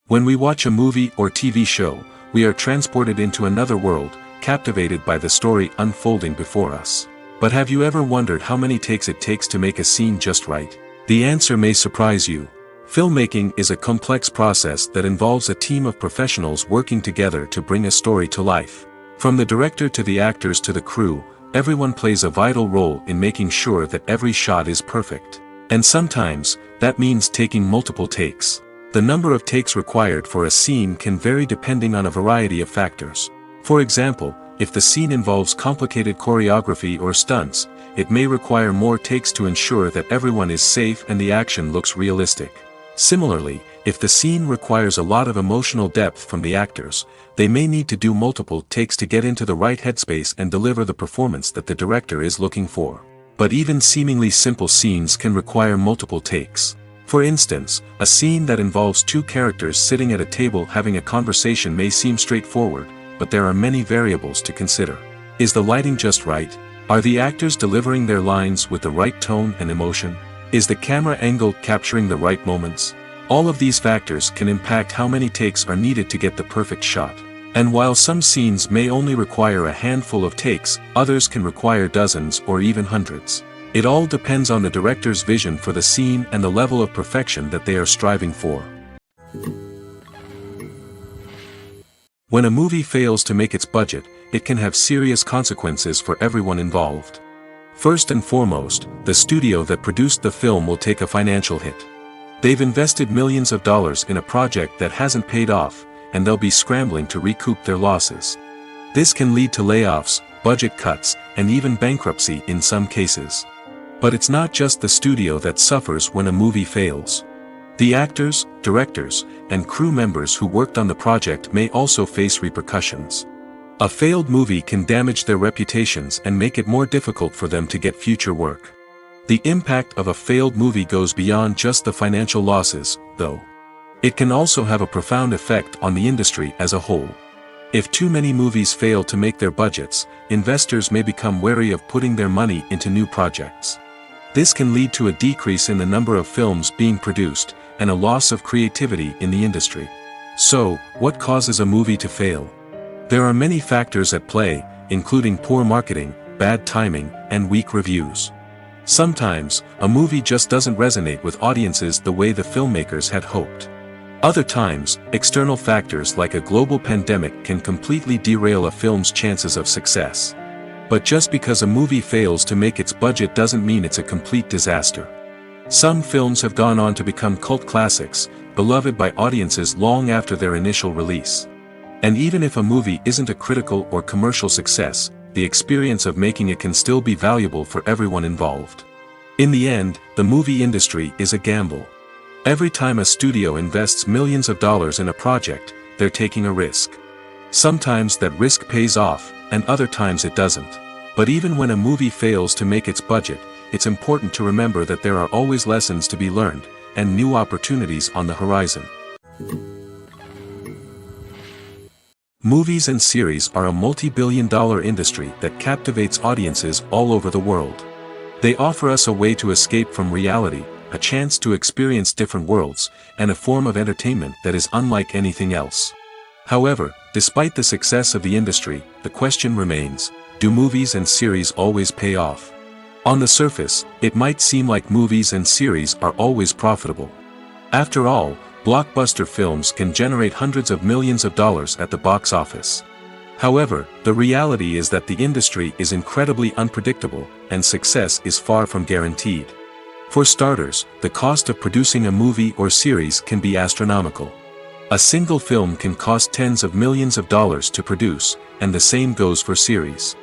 When we watch a movie or TV show, we are transported into another world, captivated by the story unfolding before us. But have you ever wondered how many takes it takes to make a scene just right? The answer may surprise you. Filmmaking is a complex process that involves a team of professionals working together to bring a story to life. From the director to the actors to the crew, everyone plays a vital role in making sure that every shot is perfect. And sometimes, that means taking multiple takes. The number of takes required for a scene can vary depending on a variety of factors. For example, if the scene involves complicated choreography or stunts, it may require more takes to ensure that everyone is safe and the action looks realistic. Similarly, if the scene requires a lot of emotional depth from the actors, they may need to do multiple takes to get into the right headspace and deliver the performance that the director is looking for. But even seemingly simple scenes can require multiple takes. For instance, a scene that involves two characters sitting at a table having a conversation may seem straightforward, but there are many variables to consider. Is the lighting just right? Are the actors delivering their lines with the right tone and emotion? Is the camera angle capturing the right moments? All of these factors can impact how many takes are needed to get the perfect shot. And while some scenes may only require a handful of takes, others can require dozens or even hundreds. It all depends on the director's vision for the scene and the level of perfection that they are striving for. When a movie fails to make its budget, it can have serious consequences for everyone involved. First and foremost, the studio that produced the film will take a financial hit. They've invested millions of dollars in a project that hasn't paid off, and they'll be scrambling to recoup their losses. This can lead to layoffs, budget cuts, and even bankruptcy in some cases. But it's not just the studio that suffers when a movie fails. The actors, directors, and crew members who worked on the project may also face repercussions. A failed movie can damage their reputations and make it more difficult for them to get future work. The impact of a failed movie goes beyond just the financial losses, though. It can also have a profound effect on the industry as a whole. If too many movies fail to make their budgets, investors may become wary of putting their money into new projects. This can lead to a decrease in the number of films being produced, and a loss of creativity in the industry. So, what causes a movie to fail? There are many factors at play, including poor marketing, bad timing, and weak reviews. Sometimes, a movie just doesn't resonate with audiences the way the filmmakers had hoped. Other times, external factors like a global pandemic can completely derail a film's chances of success. But just because a movie fails to make its budget doesn't mean it's a complete disaster. Some films have gone on to become cult classics, beloved by audiences long after their initial release. And even if a movie isn't a critical or commercial success, the experience of making it can still be valuable for everyone involved. In the end, the movie industry is a gamble. Every time a studio invests millions of dollars in a project, they're taking a risk. Sometimes that risk pays off, and other times it doesn't. But even when a movie fails to make its budget, it's important to remember that there are always lessons to be learned, and new opportunities on the horizon. Movies and series are a multi-billion-dollar industry that captivates audiences all over the world. They offer us a way to escape from reality, a chance to experience different worlds, and a form of entertainment that is unlike anything else. However, despite the success of the industry, the question remains, do movies and series always pay off? On the surface, it might seem like movies and series are always profitable. After all, blockbuster films can generate hundreds of millions of dollars at the box office. However, the reality is that the industry is incredibly unpredictable, and success is far from guaranteed. For starters, the cost of producing a movie or series can be astronomical. A single film can cost tens of millions of dollars to produce, and the same goes for series.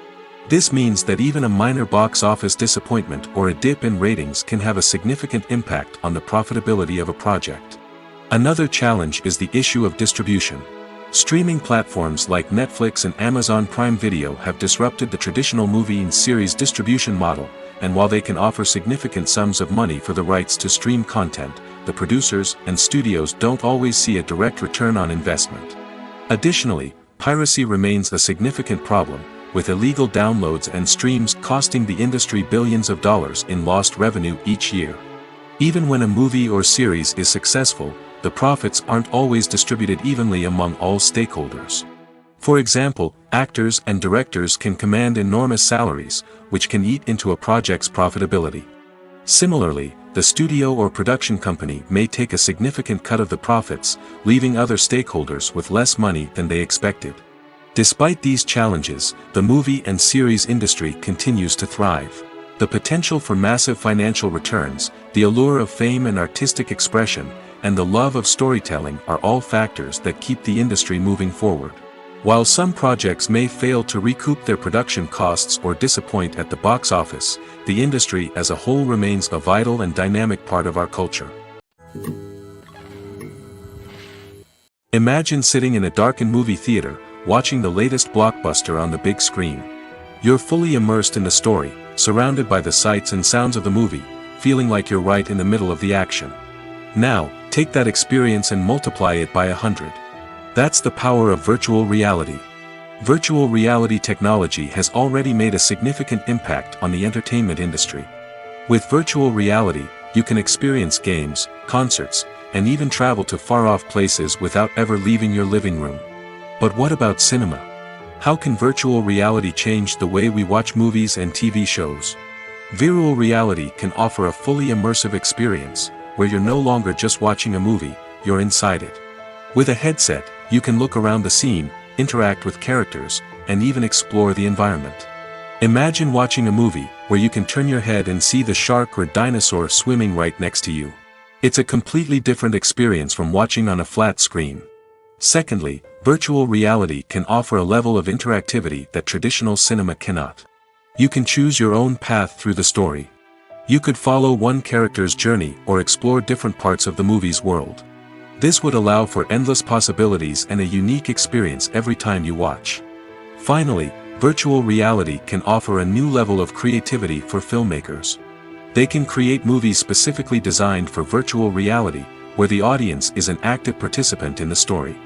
This means that even a minor box office disappointment or a dip in ratings can have a significant impact on the profitability of a project. Another challenge is the issue of distribution. Streaming platforms like Netflix and Amazon Prime Video have disrupted the traditional movie and series distribution model, and while they can offer significant sums of money for the rights to stream content, the producers and studios don't always see a direct return on investment. Additionally, piracy remains a significant problem, with illegal downloads and streams costing the industry billions of dollars in lost revenue each year. Even when a movie or series is successful, the profits aren't always distributed evenly among all stakeholders. For example, actors and directors can command enormous salaries, which can eat into a project's profitability. Similarly, the studio or production company may take a significant cut of the profits, leaving other stakeholders with less money than they expected. Despite these challenges, the movie and series industry continues to thrive. The potential for massive financial returns, the allure of fame and artistic expression, and the love of storytelling are all factors that keep the industry moving forward. While some projects may fail to recoup their production costs or disappoint at the box office, the industry as a whole remains a vital and dynamic part of our culture. Imagine sitting in a darkened movie theater, watching the latest blockbuster on the big screen. You're fully immersed in the story, surrounded by the sights and sounds of the movie, feeling like you're right in the middle of the action. Now, take that experience and multiply it by 100. That's the power of virtual reality. Virtual reality technology has already made a significant impact on the entertainment industry. With virtual reality, you can experience games, concerts, and even travel to far-off places without ever leaving your living room. But what about cinema? How can virtual reality change the way we watch movies and TV shows? Virtual reality can offer a fully immersive experience, where you're no longer just watching a movie, you're inside it. With a headset, you can look around the scene, interact with characters, and even explore the environment. Imagine watching a movie where you can turn your head and see the shark or dinosaur swimming right next to you. It's a completely different experience from watching on a flat screen. Secondly, virtual reality can offer a level of interactivity that traditional cinema cannot. You can choose your own path through the story. You could follow one character's journey or explore different parts of the movie's world. This would allow for endless possibilities and a unique experience every time you watch. Finally, virtual reality can offer a new level of creativity for filmmakers. They can create movies specifically designed for virtual reality, where the audience is an active participant in the story.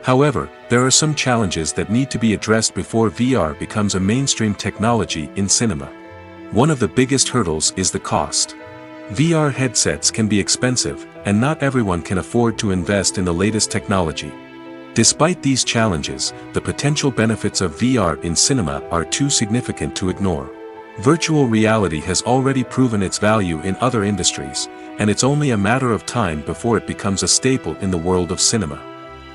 However, there are some challenges that need to be addressed before VR becomes a mainstream technology in cinema. One of the biggest hurdles is the cost. VR headsets can be expensive, and not everyone can afford to invest in the latest technology. Despite these challenges, the potential benefits of VR in cinema are too significant to ignore. Virtual reality has already proven its value in other industries, and it's only a matter of time before it becomes a staple in the world of cinema.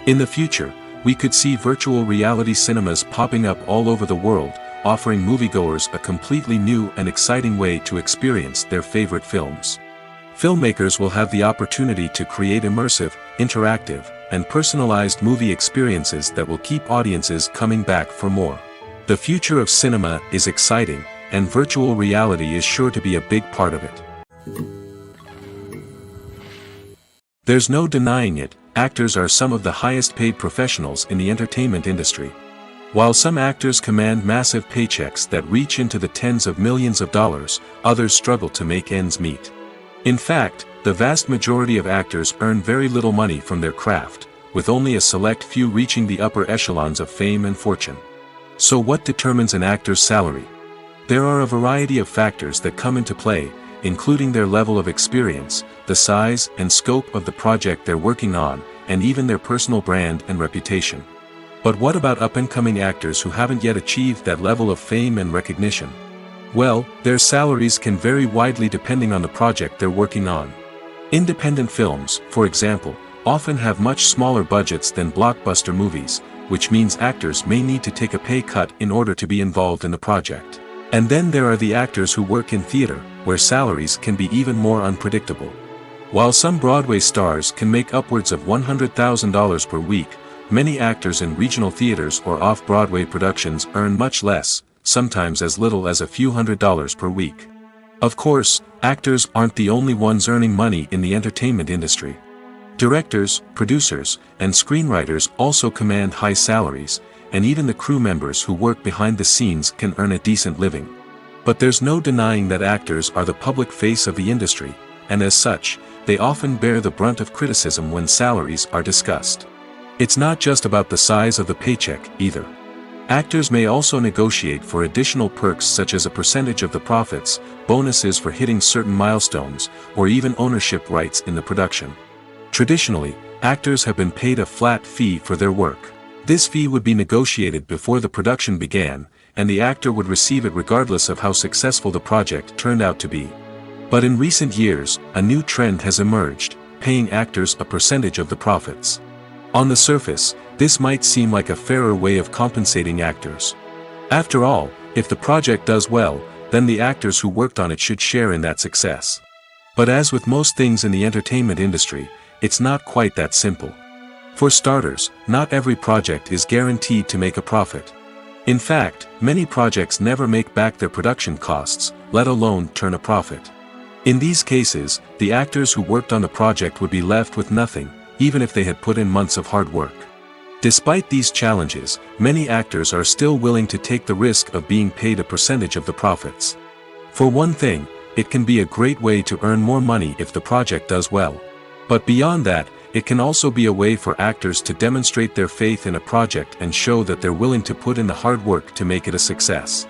In the future, we could see virtual reality cinemas popping up all over the world, offering moviegoers a completely new and exciting way to experience their favorite films. Filmmakers will have the opportunity to create immersive, interactive, and personalized movie experiences that will keep audiences coming back for more. The future of cinema is exciting, and virtual reality is sure to be a big part of it. There's no denying it, actors are some of the highest paid professionals in the entertainment industry. While some actors command massive paychecks that reach into the tens of millions of dollars, others struggle to make ends meet. In fact, the vast majority of actors earn very little money from their craft, with only a select few reaching the upper echelons of fame and fortune. So what determines an actor's salary? There are a variety of factors that come into play, including their level of experience, the size and scope of the project they're working on, and even their personal brand and reputation. But what about up-and-coming actors who haven't yet achieved that level of fame and recognition? Well, their salaries can vary widely depending on the project they're working on. Independent films, for example, often have much smaller budgets than blockbuster movies, which means actors may need to take a pay cut in order to be involved in the project. And then there are the actors who work in theater, where salaries can be even more unpredictable. While some Broadway stars can make upwards of $100,000 per week, many actors in regional theaters or off-Broadway productions earn much less, sometimes as little as a few $100s per week. Of course, actors aren't the only ones earning money in the entertainment industry. Directors, producers, and screenwriters also command high salaries, and even the crew members who work behind the scenes can earn a decent living. But there's no denying that actors are the public face of the industry, and as such, they often bear the brunt of criticism when salaries are discussed. It's not just about the size of the paycheck, either. Actors may also negotiate for additional perks such as a percentage of the profits, bonuses for hitting certain milestones, or even ownership rights in the production. Traditionally, actors have been paid a flat fee for their work. This fee would be negotiated before the production began, and the actor would receive it regardless of how successful the project turned out to be. But in recent years, a new trend has emerged, paying actors a percentage of the profits. On the surface, this might seem like a fairer way of compensating actors. After all, if the project does well, then the actors who worked on it should share in that success. But as with most things in the entertainment industry, it's not quite that simple. For starters, not every project is guaranteed to make a profit. In fact, many projects never make back their production costs, let alone turn a profit. In these cases, the actors who worked on the project would be left with nothing, even if they had put in months of hard work. Despite these challenges, many actors are still willing to take the risk of being paid a percentage of the profits. For one thing, it can be a great way to earn more money if the project does well. But beyond that, it can also be a way for actors to demonstrate their faith in a project and show that they're willing to put in the hard work to make it a success.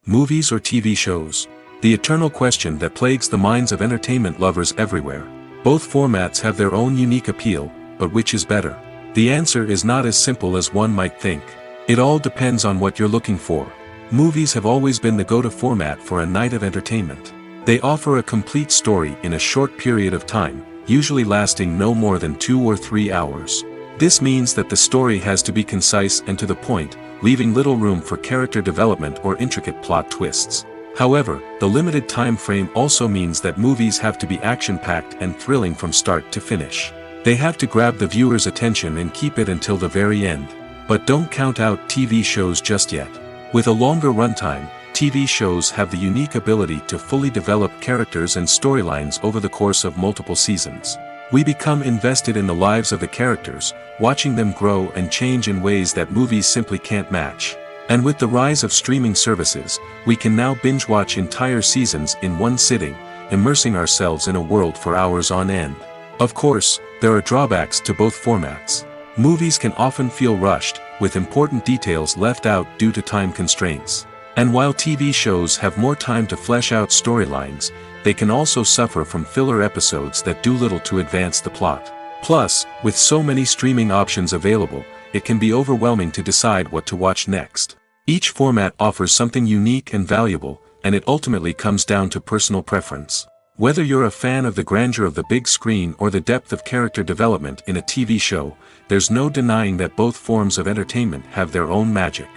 Movies or TV shows? The eternal question that plagues the minds of entertainment lovers everywhere. Both formats have their own unique appeal, but which is better? The answer is not as simple as one might think. It all depends on what you're looking for. Movies have always been the go-to format for a night of entertainment. They offer a complete story in a short period of time, usually lasting no more than 2 or 3 hours. This means that the story has to be concise and to the point, leaving little room for character development or intricate plot twists. However, the limited time frame also means that movies have to be action-packed and thrilling from start to finish. They have to grab the viewer's attention and keep it until the very end. But don't count out TV shows just yet. With a longer runtime, TV shows have the unique ability to fully develop characters and storylines over the course of multiple seasons. We become invested in the lives of the characters, watching them grow and change in ways that movies simply can't match. And with the rise of streaming services, we can now binge-watch entire seasons in one sitting, immersing ourselves in a world for hours on end. Of course, there are drawbacks to both formats. Movies can often feel rushed, with important details left out due to time constraints. And while TV shows have more time to flesh out storylines, they can also suffer from filler episodes that do little to advance the plot. Plus, with so many streaming options available, it can be overwhelming to decide what to watch next. Each format offers something unique and valuable, and it ultimately comes down to personal preference. Whether you're a fan of the grandeur of the big screen or the depth of character development in a TV show, there's no denying that both forms of entertainment have their own magic.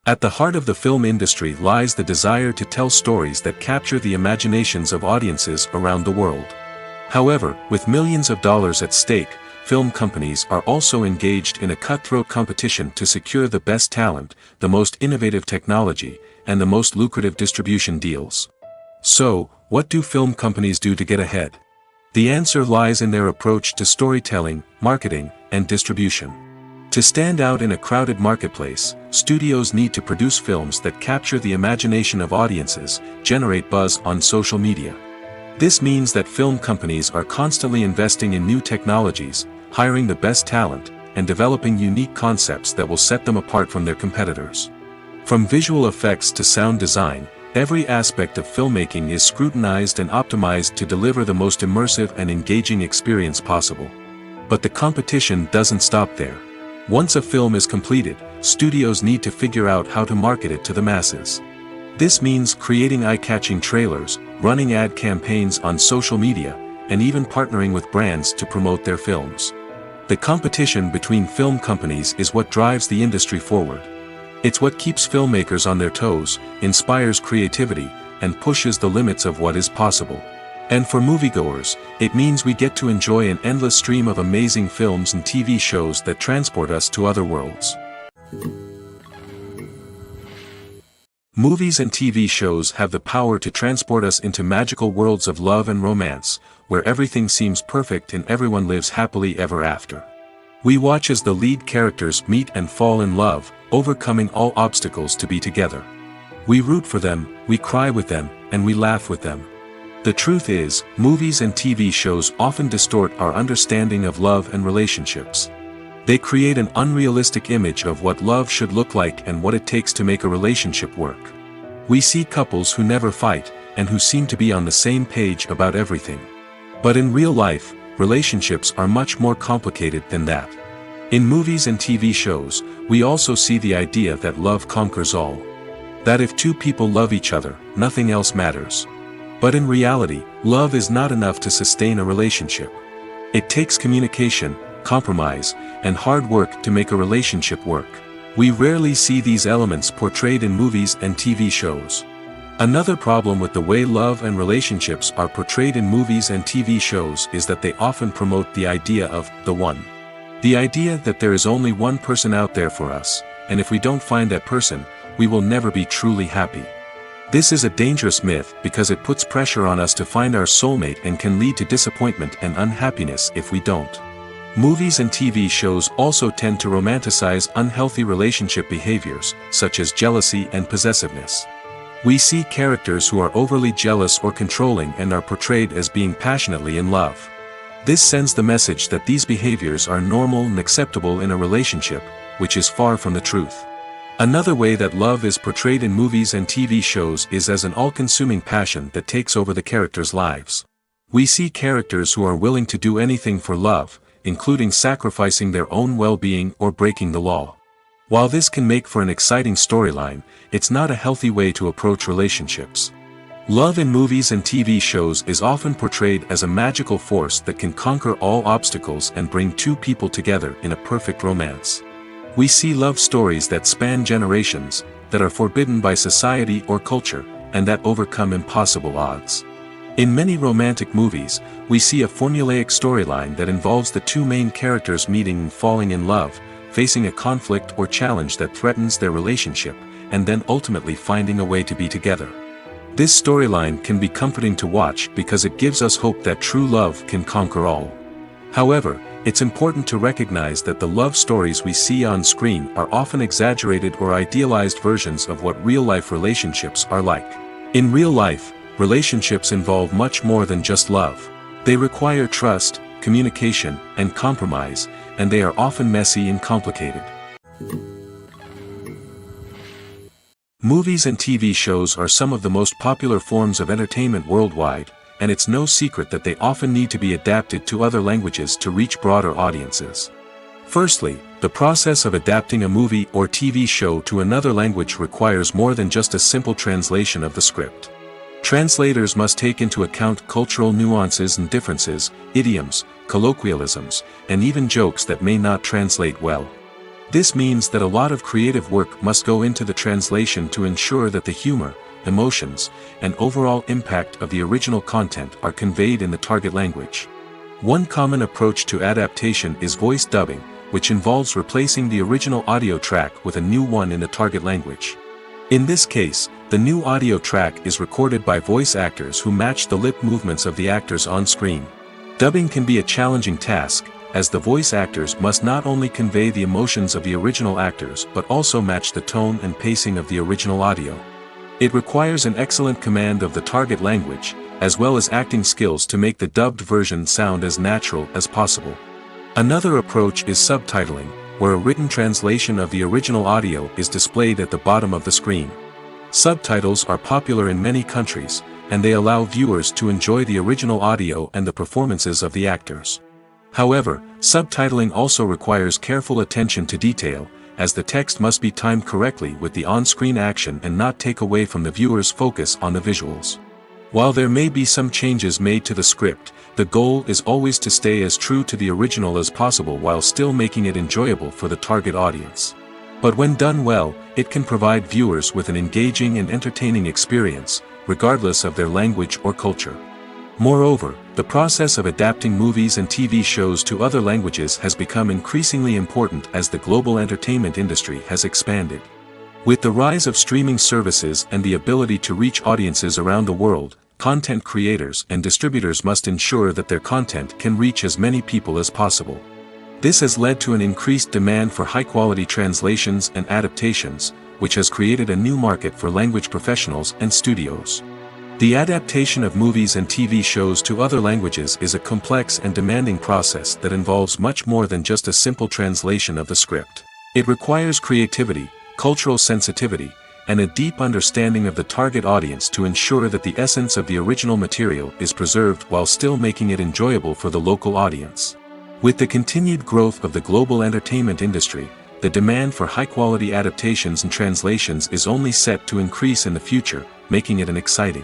At the heart of the film industry lies the desire to tell stories that capture the imaginations of audiences around the world. However, with millions of dollars at stake, film companies are also engaged in a cutthroat competition to secure the best talent, the most innovative technology, and the most lucrative distribution deals. So, what do film companies do to get ahead? The answer lies in their approach to storytelling, marketing, and distribution. To stand out in a crowded marketplace, studios need to produce films that capture the imagination of audiences, generate buzz on social media. This means that film companies are constantly investing in new technologies, hiring the best talent, and developing unique concepts that will set them apart from their competitors. From visual effects to sound design, every aspect of filmmaking is scrutinized and optimized to deliver the most immersive and engaging experience possible. But the competition doesn't stop there. Once a film is completed, studios need to figure out how to market it to the masses. This means creating eye-catching trailers, running ad campaigns on social media, and even partnering with brands to promote their films. The competition between film companies is what drives the industry forward. It's what keeps filmmakers on their toes, inspires creativity, and pushes the limits of what is possible. And for moviegoers, it means we get to enjoy an endless stream of amazing films and TV shows that transport us to other worlds. Movies and TV shows have the power to transport us into magical worlds of love and romance, where everything seems perfect and everyone lives happily ever after. We watch as the lead characters meet and fall in love, overcoming all obstacles to be together. We root for them, we cry with them, and we laugh with them. The truth is, movies and TV shows often distort our understanding of love and relationships. They create an unrealistic image of what love should look like and what it takes to make a relationship work. We see couples who never fight, and who seem to be on the same page about everything. But in real life, relationships are much more complicated than that. In movies and TV shows, we also see the idea that love conquers all. That if two people love each other, nothing else matters. But in reality, love is not enough to sustain a relationship. It takes communication, compromise, and hard work to make a relationship work. We rarely see these elements portrayed in movies and TV shows. Another problem with the way love and relationships are portrayed in movies and TV shows is that they often promote the idea of the one. The idea that there is only one person out there for us, and if we don't find that person, we will never be truly happy. This is a dangerous myth because it puts pressure on us to find our soulmate and can lead to disappointment and unhappiness if we don't. Movies and TV shows also tend to romanticize unhealthy relationship behaviors, such as jealousy and possessiveness. We see characters who are overly jealous or controlling and are portrayed as being passionately in love. This sends the message that these behaviors are normal and acceptable in a relationship, which is far from the truth. Another way that love is portrayed in movies and TV shows is as an all-consuming passion that takes over the characters' lives. We see characters who are willing to do anything for love, including sacrificing their own well-being or breaking the law. While this can make for an exciting storyline, it's not a healthy way to approach relationships. Love in movies and TV shows is often portrayed as a magical force that can conquer all obstacles and bring two people together in a perfect romance. We see love stories that span generations, that are forbidden by society or culture, and that overcome impossible odds. In many romantic movies, we see a formulaic storyline that involves the two main characters meeting and falling in love, facing a conflict or challenge that threatens their relationship, and then ultimately finding a way to be together. This storyline can be comforting to watch because it gives us hope that true love can conquer all. However, it's important to recognize that the love stories we see on screen are often exaggerated or idealized versions of what real-life relationships are like. In real life, relationships involve much more than just love. They require trust, communication, and compromise, and they are often messy and complicated. Movies and TV shows are some of the most popular forms of entertainment worldwide, and it's no secret that they often need to be adapted to other languages to reach broader audiences. Firstly, the process of adapting a movie or TV show to another language requires more than just a simple translation of the script. Translators must take into account cultural nuances and differences, idioms, colloquialisms, and even jokes that may not translate well. This means that a lot of creative work must go into the translation to ensure that the humor, emotions, and overall impact of the original content are conveyed in the target language. One common approach to adaptation is voice dubbing, which involves replacing the original audio track with a new one in the target language. In this case, the new audio track is recorded by voice actors who match the lip movements of the actors on screen. Dubbing can be a challenging task, as the voice actors must not only convey the emotions of the original actors but also match the tone and pacing of the original audio. It requires an excellent command of the target language, as well as acting skills to make the dubbed version sound as natural as possible. Another approach is subtitling, where a written translation of the original audio is displayed at the bottom of the screen. Subtitles are popular in many countries, and they allow viewers to enjoy the original audio and the performances of the actors. However, subtitling also requires careful attention to detail, as the text must be timed correctly with the on-screen action and not take away from the viewer's focus on the visuals. While there may be some changes made to the script, the goal is always to stay as true to the original as possible while still making it enjoyable for the target audience. But when done well, it can provide viewers with an engaging and entertaining experience, regardless of their language or culture. Moreover, the process of adapting movies and TV shows to other languages has become increasingly important as the global entertainment industry has expanded. With the rise of streaming services and the ability to reach audiences around the world, content creators and distributors must ensure that their content can reach as many people as possible. This has led to an increased demand for high-quality translations and adaptations, which has created a new market for language professionals and studios. The adaptation of movies and TV shows to other languages is a complex and demanding process that involves much more than just a simple translation of the script. It requires creativity, cultural sensitivity, and a deep understanding of the target audience to ensure that the essence of the original material is preserved while still making it enjoyable for the local audience. With the continued growth of the global entertainment industry, the demand for high-quality adaptations and translations is only set to increase in the future, making it exciting.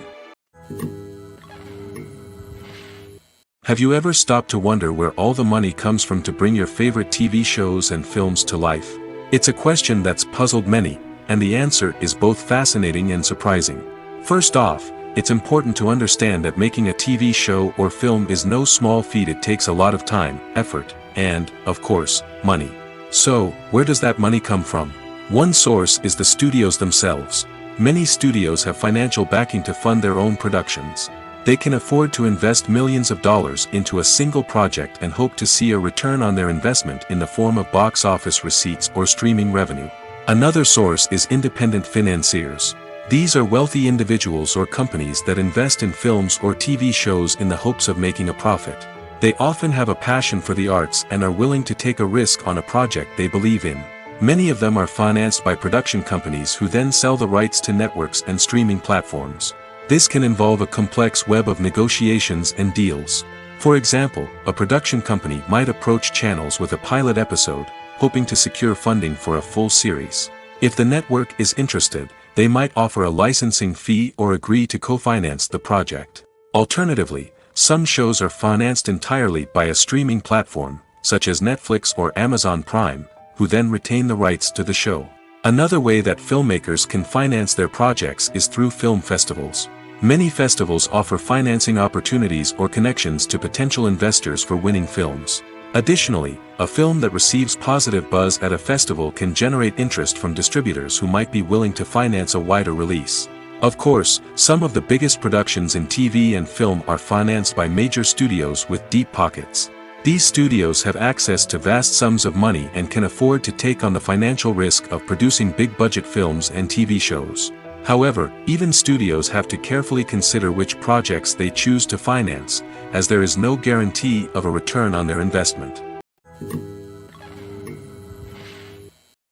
Have you ever stopped to wonder where all the money comes from to bring your favorite TV shows and films to life? It's a question that's puzzled many, and the answer is both fascinating and surprising. First off, it's important to understand that making a TV show or film is no small feat. It takes a lot of time, effort, and, of course, money. So, where does that money come from? One source is the studios themselves. Many studios have financial backing to fund their own productions. They can afford to invest millions of dollars into a single project and hope to see a return on their investment in the form of box office receipts or streaming revenue. Another source is independent financiers. These are wealthy individuals or companies that invest in films or TV shows in the hopes of making a profit. They often have a passion for the arts and are willing to take a risk on a project they believe in. Many of them are financed by production companies who then sell the rights to networks and streaming platforms. This can involve a complex web of negotiations and deals. For example, a production company might approach channels with a pilot episode, hoping to secure funding for a full series. If the network is interested, they might offer a licensing fee or agree to co-finance the project. Alternatively, some shows are financed entirely by a streaming platform, such as Netflix or Amazon Prime, who then retain the rights to the show. Another way that filmmakers can finance their projects is through film festivals. Many festivals offer financing opportunities or connections to potential investors for winning films. Additionally, a film that receives positive buzz at a festival can generate interest from distributors who might be willing to finance a wider release. Of course, some of the biggest productions in TV and film are financed by major studios with deep pockets. These studios have access to vast sums of money and can afford to take on the financial risk of producing big-budget films and TV shows. However, even studios have to carefully consider which projects they choose to finance, as there is no guarantee of a return on their investment.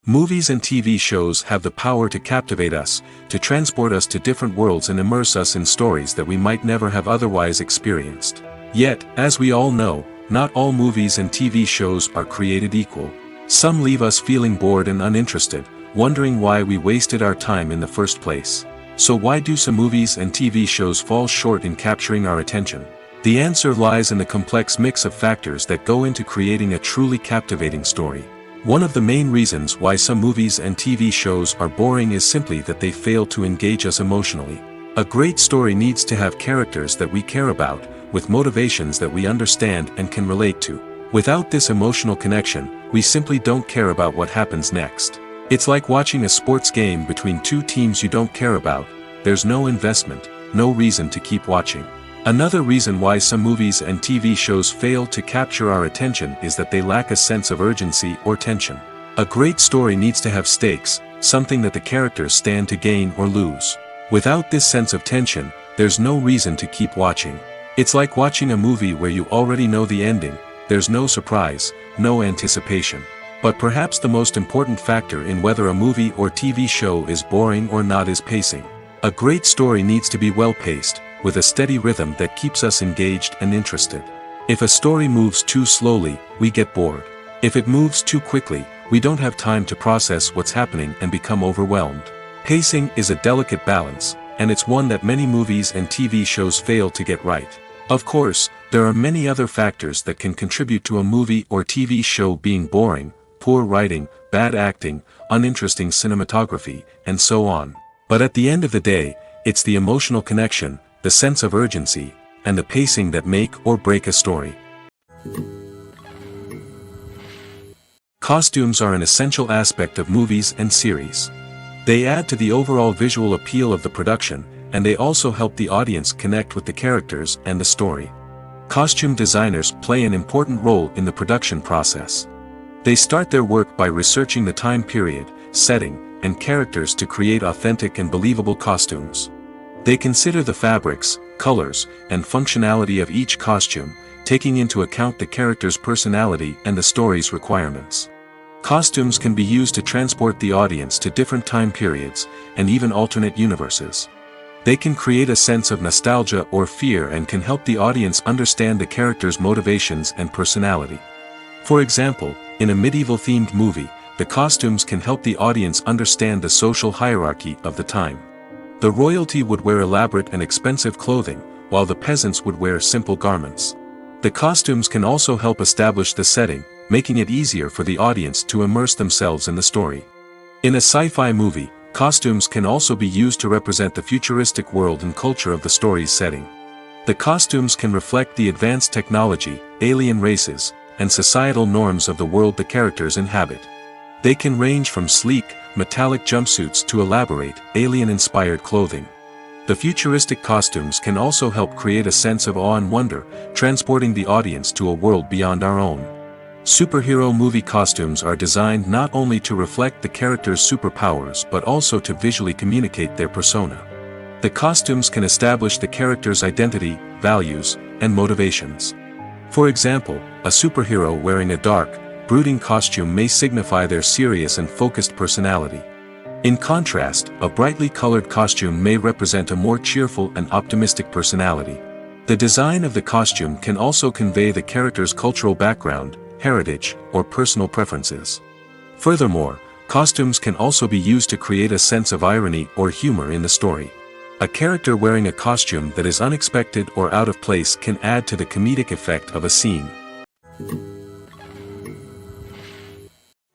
Movies and TV shows have the power to captivate us, to transport us to different worlds and immerse us in stories that we might never have otherwise experienced. Yet, as we all know, not all movies and TV shows are created equal. Some leave us feeling bored and uninterested, wondering why we wasted our time in the first place. So why do some movies and TV shows fall short in capturing our attention? The answer lies in the complex mix of factors that go into creating a truly captivating story. One of the main reasons why some movies and TV shows are boring is simply that they fail to engage us emotionally. A great story needs to have characters that we care about, with motivations that we understand and can relate to. Without this emotional connection, we simply don't care about what happens next. It's like watching a sports game between two teams you don't care about. There's no investment, no reason to keep watching. Another reason why some movies and TV shows fail to capture our attention is that they lack a sense of urgency or tension. A great story needs to have stakes, something that the characters stand to gain or lose. Without this sense of tension, there's no reason to keep watching. It's like watching a movie where you already know the ending. There's no surprise, no anticipation. But perhaps the most important factor in whether a movie or TV show is boring or not is pacing. A great story needs to be well-paced, with a steady rhythm that keeps us engaged and interested. If a story moves too slowly, we get bored. If it moves too quickly, we don't have time to process what's happening and become overwhelmed. Pacing is a delicate balance, and it's one that many movies and TV shows fail to get right. Of course, there are many other factors that can contribute to a movie or TV show being boring: poor writing, bad acting, uninteresting cinematography, and so on. But at the end of the day, it's the emotional connection, the sense of urgency, and the pacing that make or break a story. Costumes are an essential aspect of movies and series. They add to the overall visual appeal of the production, and they also help the audience connect with the characters and the story. Costume designers play an important role in the production process. They start their work by researching the time period, setting, and characters to create authentic and believable costumes. They consider the fabrics, colors, and functionality of each costume, taking into account the character's personality and the story's requirements. Costumes can be used to transport the audience to different time periods, and even alternate universes. They can create a sense of nostalgia or fear and can help the audience understand the character's motivations and personality. For example, in a medieval-themed movie, the costumes can help the audience understand the social hierarchy of the time. The royalty would wear elaborate and expensive clothing, while the peasants would wear simple garments. The costumes can also help establish the setting, making it easier for the audience to immerse themselves in the story. In a sci-fi movie, costumes can also be used to represent the futuristic world and culture of the story's setting. The costumes can reflect the advanced technology, alien races, and societal norms of the world the characters inhabit. They can range from sleek, metallic jumpsuits to elaborate, alien-inspired clothing. The futuristic costumes can also help create a sense of awe and wonder, transporting the audience to a world beyond our own. Superhero movie costumes are designed not only to reflect the character's superpowers but also to visually communicate their persona. The costumes can establish the character's identity, values, and motivations. For example, a superhero wearing a dark, brooding costume may signify their serious and focused personality. In contrast, a brightly colored costume may represent a more cheerful and optimistic personality. The design of the costume can also convey the character's cultural background, heritage, or personal preferences. Furthermore, costumes can also be used to create a sense of irony or humor in the story. A character wearing a costume that is unexpected or out of place can add to the comedic effect of a scene.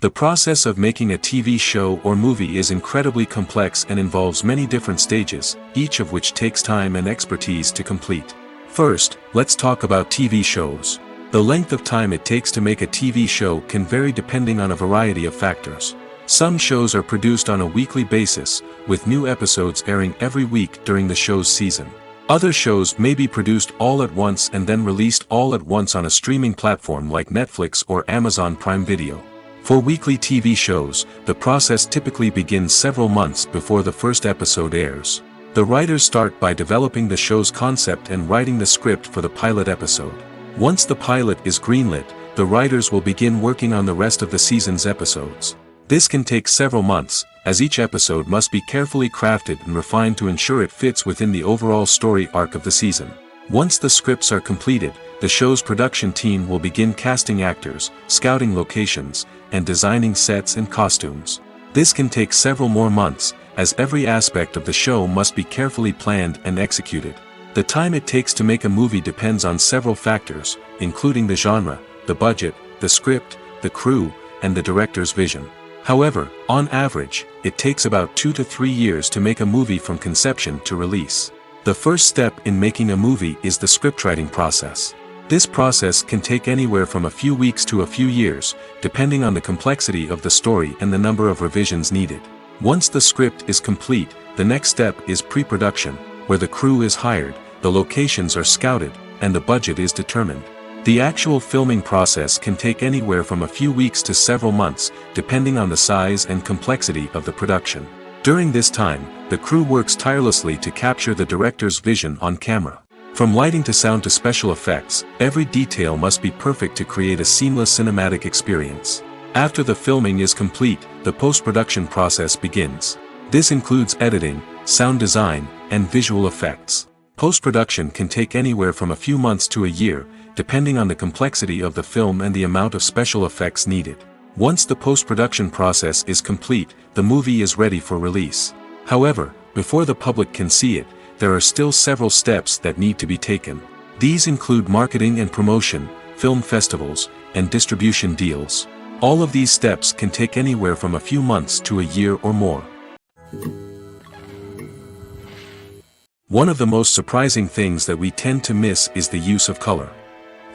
The process of making a TV show or movie is incredibly complex and involves many different stages, each of which takes time and expertise to complete. First, let's talk about TV shows. The length of time it takes to make a TV show can vary depending on a variety of factors. Some shows are produced on a weekly basis, with new episodes airing every week during the show's season. Other shows may be produced all at once and then released all at once on a streaming platform like Netflix or Amazon Prime Video. For weekly TV shows, the process typically begins several months before the first episode airs. The writers start by developing the show's concept and writing the script for the pilot episode. Once the pilot is greenlit, the writers will begin working on the rest of the season's episodes. This can take several months, as each episode must be carefully crafted and refined to ensure it fits within the overall story arc of the season. Once the scripts are completed, the show's production team will begin casting actors, scouting locations, and designing sets and costumes. This can take several more months, as every aspect of the show must be carefully planned and executed. The time it takes to make a movie depends on several factors, including the genre, the budget, the script, the crew, and the director's vision. However, on average, it takes about 2 to 3 years to make a movie from conception to release. The first step in making a movie is the scriptwriting process. This process can take anywhere from a few weeks to a few years, depending on the complexity of the story and the number of revisions needed. Once the script is complete, the next step is pre-production, where the crew is hired, the locations are scouted, and the budget is determined. The actual filming process can take anywhere from a few weeks to several months, depending on the size and complexity of the production. During this time, the crew works tirelessly to capture the director's vision on camera. From lighting to sound to special effects, every detail must be perfect to create a seamless cinematic experience. After the filming is complete, the post-production process begins. This includes editing, sound design, and visual effects. Post-production can take anywhere from a few months to a year, depending on the complexity of the film and the amount of special effects needed. Once the post-production process is complete, the movie is ready for release. However, before the public can see it, there are still several steps that need to be taken. These include marketing and promotion, film festivals, and distribution deals. All of these steps can take anywhere from a few months to a year or more. One of the most surprising things that we tend to miss is the use of color.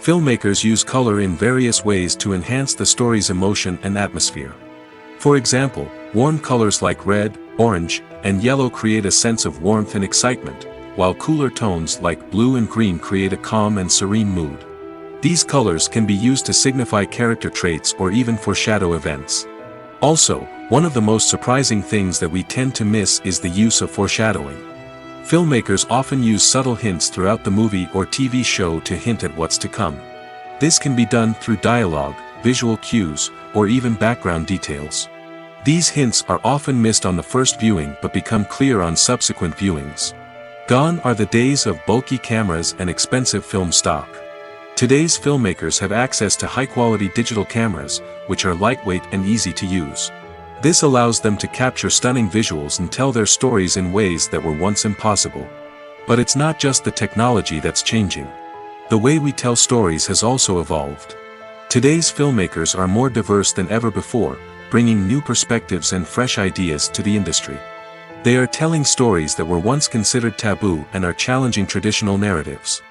Filmmakers use color in various ways to enhance the story's emotion and atmosphere. For example, warm colors like red, orange, and yellow create a sense of warmth and excitement, while cooler tones like blue and green create a calm and serene mood. These colors can be used to signify character traits or even foreshadow events. Also, one of the most surprising things that we tend to miss is the use of foreshadowing. Filmmakers often use subtle hints throughout the movie or TV show to hint at what's to come. This can be done through dialogue, visual cues, or even background details. These hints are often missed on the first viewing but become clear on subsequent viewings. Gone are the days of bulky cameras and expensive film stock. Today's filmmakers have access to high-quality digital cameras, which are lightweight and easy to use. This allows them to capture stunning visuals and tell their stories in ways that were once impossible. But it's not just the technology that's changing. The way we tell stories has also evolved. Today's filmmakers are more diverse than ever before, bringing new perspectives and fresh ideas to the industry. They are telling stories that were once considered taboo and are challenging traditional narratives.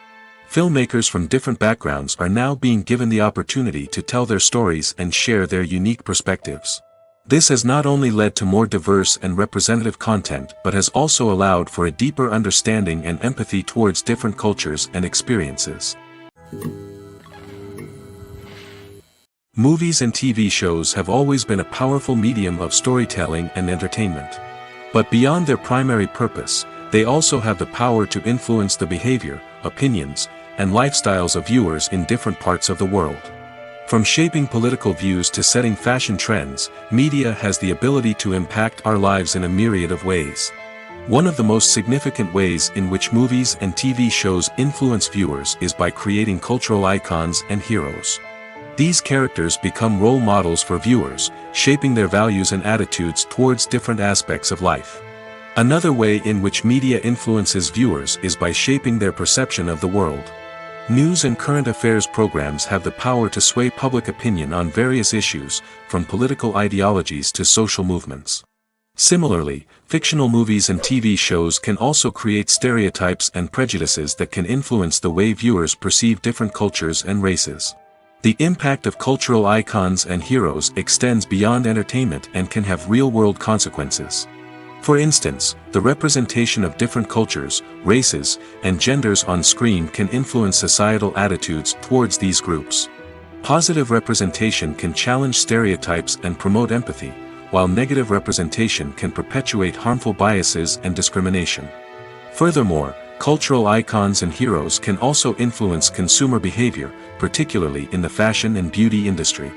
Filmmakers from different backgrounds are now being given the opportunity to tell their stories and share their unique perspectives. This has not only led to more diverse and representative content but has also allowed for a deeper understanding and empathy towards different cultures and experiences. Movies and TV shows have always been a powerful medium of storytelling and entertainment. But beyond their primary purpose, they also have the power to influence the behavior, opinions, and lifestyles of viewers in different parts of the world. From shaping political views to setting fashion trends, media has the ability to impact our lives in a myriad of ways. One of the most significant ways in which movies and TV shows influence viewers is by creating cultural icons and heroes. These characters become role models for viewers, shaping their values and attitudes towards different aspects of life. Another way in which media influences viewers is by shaping their perception of the world. News and current affairs programs have the power to sway public opinion on various issues, from political ideologies to social movements. Similarly, fictional movies and TV shows can also create stereotypes and prejudices that can influence the way viewers perceive different cultures and races. The impact of cultural icons and heroes extends beyond entertainment and can have real-world consequences. For instance, the representation of different cultures, races, and genders on screen can influence societal attitudes towards these groups. Positive representation can challenge stereotypes and promote empathy, while negative representation can perpetuate harmful biases and discrimination. Furthermore, cultural icons and heroes can also influence consumer behavior, particularly in the fashion and beauty industry.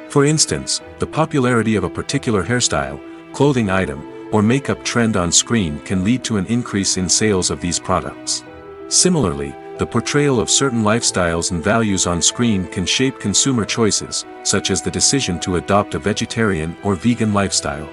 For instance, the popularity of a particular hairstyle, clothing item, or makeup trend on screen can lead to an increase in sales of these products. Similarly, the portrayal of certain lifestyles and values on screen can shape consumer choices, such as the decision to adopt a vegetarian or vegan lifestyle.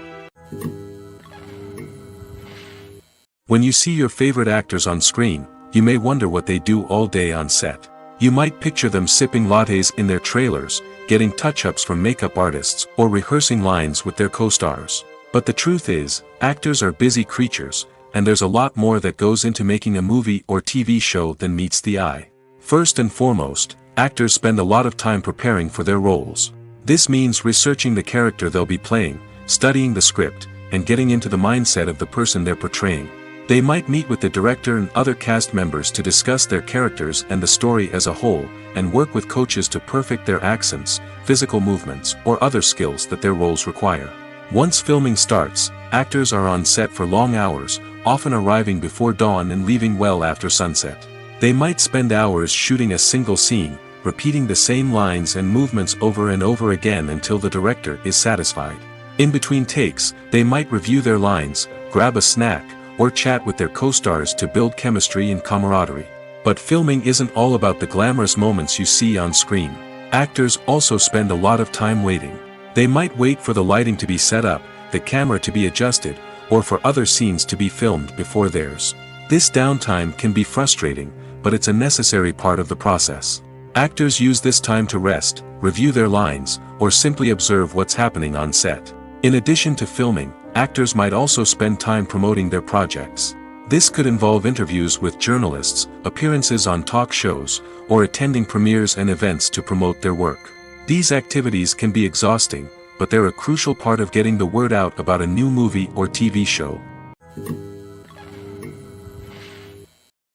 When you see your favorite actors on screen, you may wonder what they do all day on set. You might picture them sipping lattes in their trailers, getting touch-ups from makeup artists, or rehearsing lines with their co-stars. But the truth is, actors are busy creatures, and there's a lot more that goes into making a movie or TV show than meets the eye. First and foremost, actors spend a lot of time preparing for their roles. This means researching the character they'll be playing, studying the script, and getting into the mindset of the person they're portraying. They might meet with the director and other cast members to discuss their characters and the story as a whole, and work with coaches to perfect their accents, physical movements, or other skills that their roles require. Once filming starts, actors are on set for long hours, often arriving before dawn and leaving well after sunset. They might spend hours shooting a single scene, repeating the same lines and movements over and over again until the director is satisfied. In between takes, they might review their lines, grab a snack, or chat with their co-stars to build chemistry and camaraderie. But filming isn't all about the glamorous moments you see on screen. Actors also spend a lot of time waiting. They might wait for the lighting to be set up, the camera to be adjusted, or for other scenes to be filmed before theirs. This downtime can be frustrating, but it's a necessary part of the process. Actors use this time to rest, review their lines, or simply observe what's happening on set. In addition to filming, actors might also spend time promoting their projects. This could involve interviews with journalists, appearances on talk shows, or attending premieres and events to promote their work. These activities can be exhausting, but they're a crucial part of getting the word out about a new movie or TV show.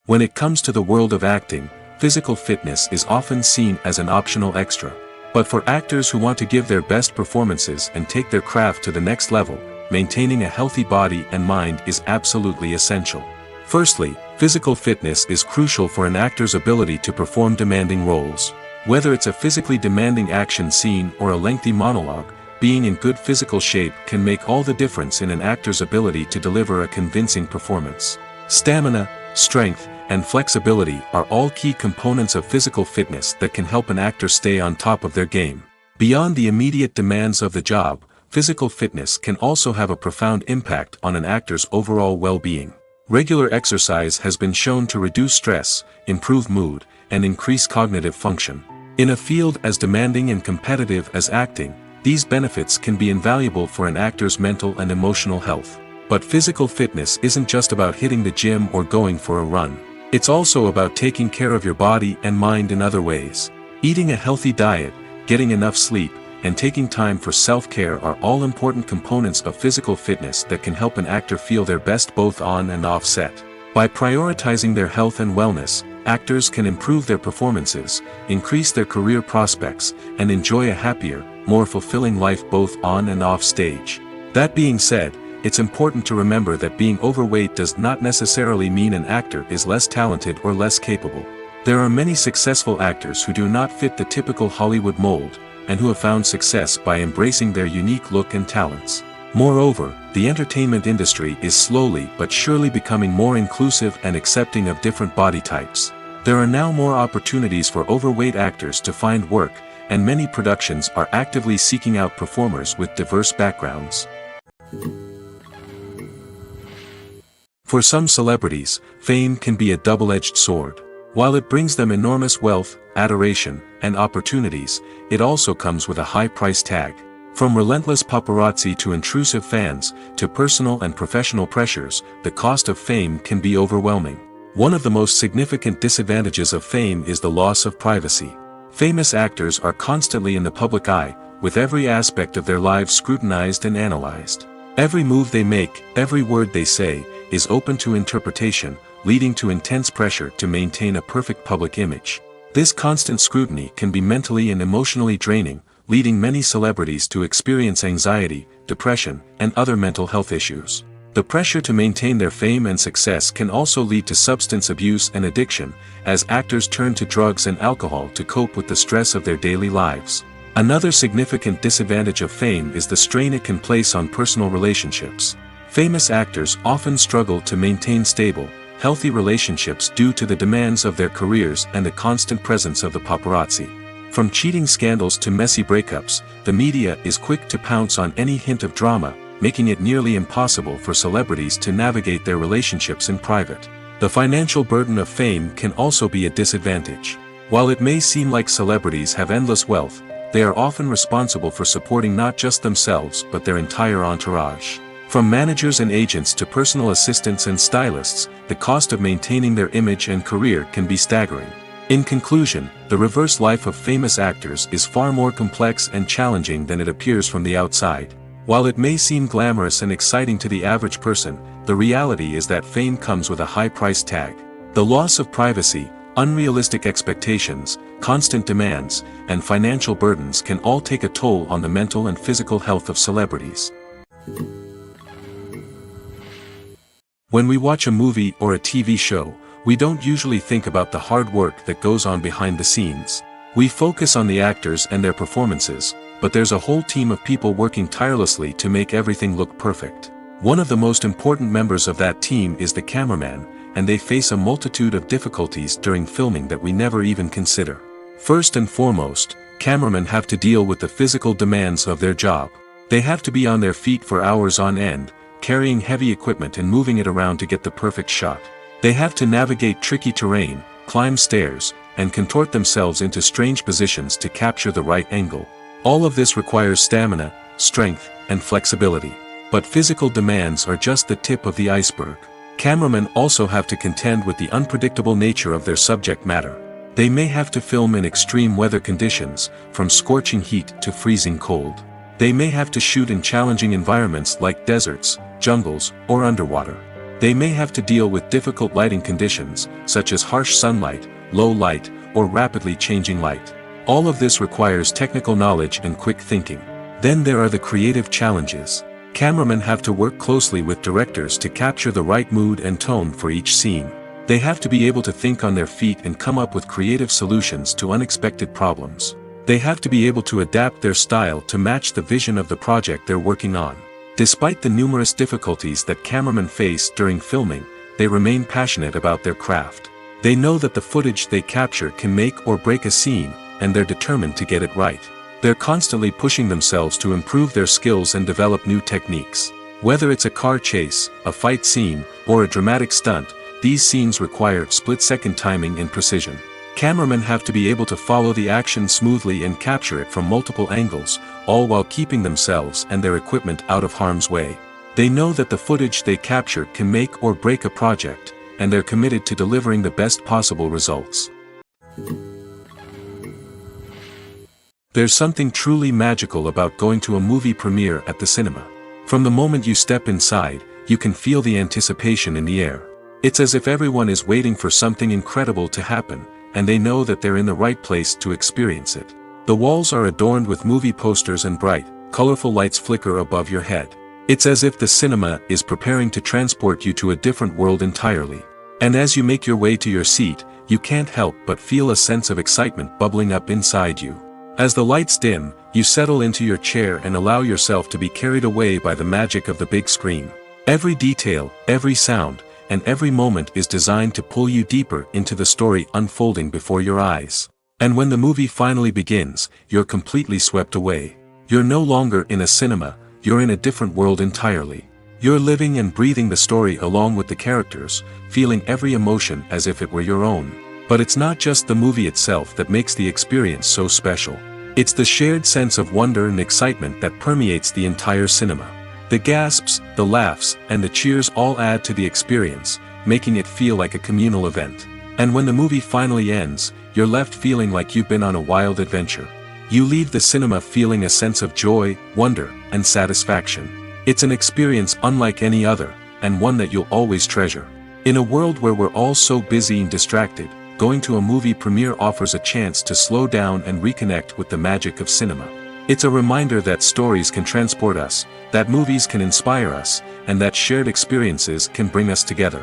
When it comes to the world of acting, physical fitness is often seen as an optional extra. But for actors who want to give their best performances and take their craft to the next level, maintaining a healthy body and mind is absolutely essential. Firstly, physical fitness is crucial for an actor's ability to perform demanding roles. Whether it's a physically demanding action scene or a lengthy monologue, being in good physical shape can make all the difference in an actor's ability to deliver a convincing performance. Stamina, strength, and flexibility are all key components of physical fitness that can help an actor stay on top of their game. Beyond the immediate demands of the job, physical fitness can also have a profound impact on an actor's overall well-being. Regular exercise has been shown to reduce stress, improve mood, and increase cognitive function. In a field as demanding and competitive as acting, these benefits can be invaluable for an actor's mental and emotional health. But physical fitness isn't just about hitting the gym or going for a run. It's also about taking care of your body and mind in other ways. Eating a healthy diet, getting enough sleep, and taking time for self-care are all important components of physical fitness that can help an actor feel their best both on and off set. By prioritizing their health and wellness, actors can improve their performances, increase their career prospects, and enjoy a happier, more fulfilling life both on and off stage. That being said, it's important to remember that being overweight does not necessarily mean an actor is less talented or less capable. There are many successful actors who do not fit the typical Hollywood mold, and who have found success by embracing their unique look and talents. Moreover, the entertainment industry is slowly but surely becoming more inclusive and accepting of different body types. There are now more opportunities for overweight actors to find work, and many productions are actively seeking out performers with diverse backgrounds. For some celebrities, fame can be a double-edged sword. While it brings them enormous wealth, adoration, and opportunities, it also comes with a high price tag. From relentless paparazzi to intrusive fans, to personal and professional pressures, the cost of fame can be overwhelming. One of the most significant disadvantages of fame is the loss of privacy. Famous actors are constantly in the public eye, with every aspect of their lives scrutinized and analyzed. Every move they make, every word they say, is open to interpretation, leading to intense pressure to maintain a perfect public image. This constant scrutiny can be mentally and emotionally draining, leading many celebrities to experience anxiety, depression, and other mental health issues. The pressure to maintain their fame and success can also lead to substance abuse and addiction, as actors turn to drugs and alcohol to cope with the stress of their daily lives. Another significant disadvantage of fame is the strain it can place on personal relationships. Famous actors often struggle to maintain stable, healthy relationships due to the demands of their careers and the constant presence of the paparazzi. From cheating scandals to messy breakups, the media is quick to pounce on any hint of drama, making it nearly impossible for celebrities to navigate their relationships in private. The financial burden of fame can also be a disadvantage. While it may seem like celebrities have endless wealth, they are often responsible for supporting not just themselves but their entire entourage. From managers and agents to personal assistants and stylists, the cost of maintaining their image and career can be staggering. In conclusion, the reverse life of famous actors is far more complex and challenging than it appears from the outside. While it may seem glamorous and exciting to the average person, the reality is that fame comes with a high price tag. The loss of privacy, unrealistic expectations, constant demands, and financial burdens can all take a toll on the mental and physical health of celebrities. When we watch a movie or a TV show, we don't usually think about the hard work that goes on behind the scenes. We focus on the actors and their performances, but there's a whole team of people working tirelessly to make everything look perfect. One of the most important members of that team is the cameraman, and they face a multitude of difficulties during filming that we never even consider. First and foremost, cameramen have to deal with the physical demands of their job. They have to be on their feet for hours on end, carrying heavy equipment and moving it around to get the perfect shot. They have to navigate tricky terrain, climb stairs, and contort themselves into strange positions to capture the right angle. All of this requires stamina, strength, and flexibility. But physical demands are just the tip of the iceberg. Cameramen also have to contend with the unpredictable nature of their subject matter. They may have to film in extreme weather conditions, from scorching heat to freezing cold. They may have to shoot in challenging environments like deserts, jungles, or underwater. They may have to deal with difficult lighting conditions, such as harsh sunlight, low light, or rapidly changing light. All of this requires technical knowledge and quick thinking. Then there are the creative challenges. Cameramen have to work closely with directors to capture the right mood and tone for each scene. They have to be able to think on their feet and come up with creative solutions to unexpected problems. They have to be able to adapt their style to match the vision of the project they're working on. Despite the numerous difficulties that cameramen face during filming, they remain passionate about their craft. They know that the footage they capture can make or break a scene, and they're determined to get it right. They're constantly pushing themselves to improve their skills and develop new techniques. Whether it's a car chase, a fight scene, or a dramatic stunt, these scenes require split-second timing and precision. Cameramen have to be able to follow the action smoothly and capture it from multiple angles, all while keeping themselves and their equipment out of harm's way. They know that the footage they capture can make or break a project, and they're committed to delivering the best possible results. There's something truly magical about going to a movie premiere at the cinema. From the moment you step inside, you can feel the anticipation in the air. It's as if everyone is waiting for something incredible to happen, and they know that they're in the right place to experience it. The walls are adorned with movie posters and bright, colorful lights flicker above your head. It's as if the cinema is preparing to transport you to a different world entirely. And as you make your way to your seat, you can't help but feel a sense of excitement bubbling up inside you. As the lights dim, you settle into your chair and allow yourself to be carried away by the magic of the big screen. Every detail, every sound, and every moment is designed to pull you deeper into the story unfolding before your eyes. And when the movie finally begins, you're completely swept away. You're no longer in a cinema, you're in a different world entirely. You're living and breathing the story along with the characters, feeling every emotion as if it were your own. But it's not just the movie itself that makes the experience so special. It's the shared sense of wonder and excitement that permeates the entire cinema. The gasps, the laughs, and the cheers all add to the experience, making it feel like a communal event. And when the movie finally ends, you're left feeling like you've been on a wild adventure. You leave the cinema feeling a sense of joy, wonder, and satisfaction. It's an experience unlike any other, and one that you'll always treasure. In a world where we're all so busy and distracted, going to a movie premiere offers a chance to slow down and reconnect with the magic of cinema. It's a reminder that stories can transport us, that movies can inspire us, and that shared experiences can bring us together.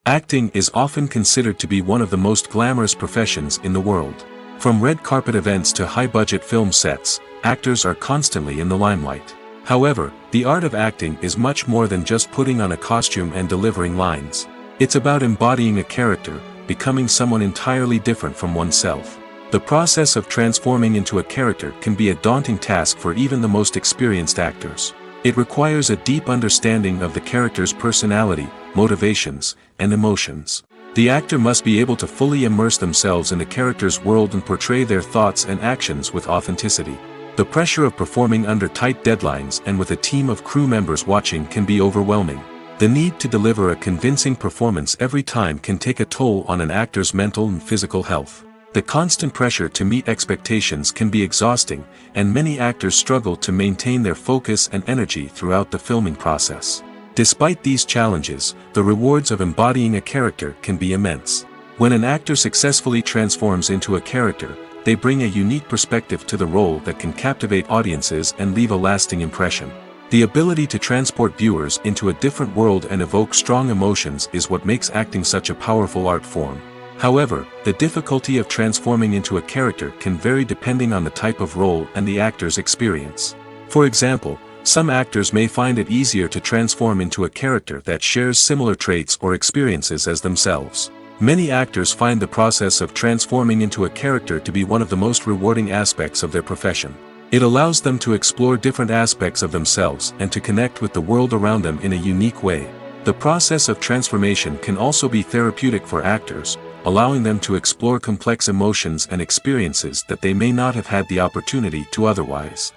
Acting is often considered to be one of the most glamorous professions in the world. From red carpet events to high-budget film sets, actors are constantly in the limelight. However, the art of acting is much more than just putting on a costume and delivering lines. It's about embodying a character, becoming someone entirely different from oneself. The process of transforming into a character can be a daunting task for even the most experienced actors. It requires a deep understanding of the character's personality, motivations, and emotions. The actor must be able to fully immerse themselves in the character's world and portray their thoughts and actions with authenticity. The pressure of performing under tight deadlines and with a team of crew members watching can be overwhelming. The need to deliver a convincing performance every time can take a toll on an actor's mental and physical health. The constant pressure to meet expectations can be exhausting, and many actors struggle to maintain their focus and energy throughout the filming process. Despite these challenges, the rewards of embodying a character can be immense. When an actor successfully transforms into a character, they bring a unique perspective to the role that can captivate audiences and leave a lasting impression. The ability to transport viewers into a different world and evoke strong emotions is what makes acting such a powerful art form. However, the difficulty of transforming into a character can vary depending on the type of role and the actor's experience. For example, some actors may find it easier to transform into a character that shares similar traits or experiences as themselves. Many actors find the process of transforming into a character to be one of the most rewarding aspects of their profession. It allows them to explore different aspects of themselves and to connect with the world around them in a unique way. The process of transformation can also be therapeutic for actors, allowing them to explore complex emotions and experiences that they may not have had the opportunity to otherwise.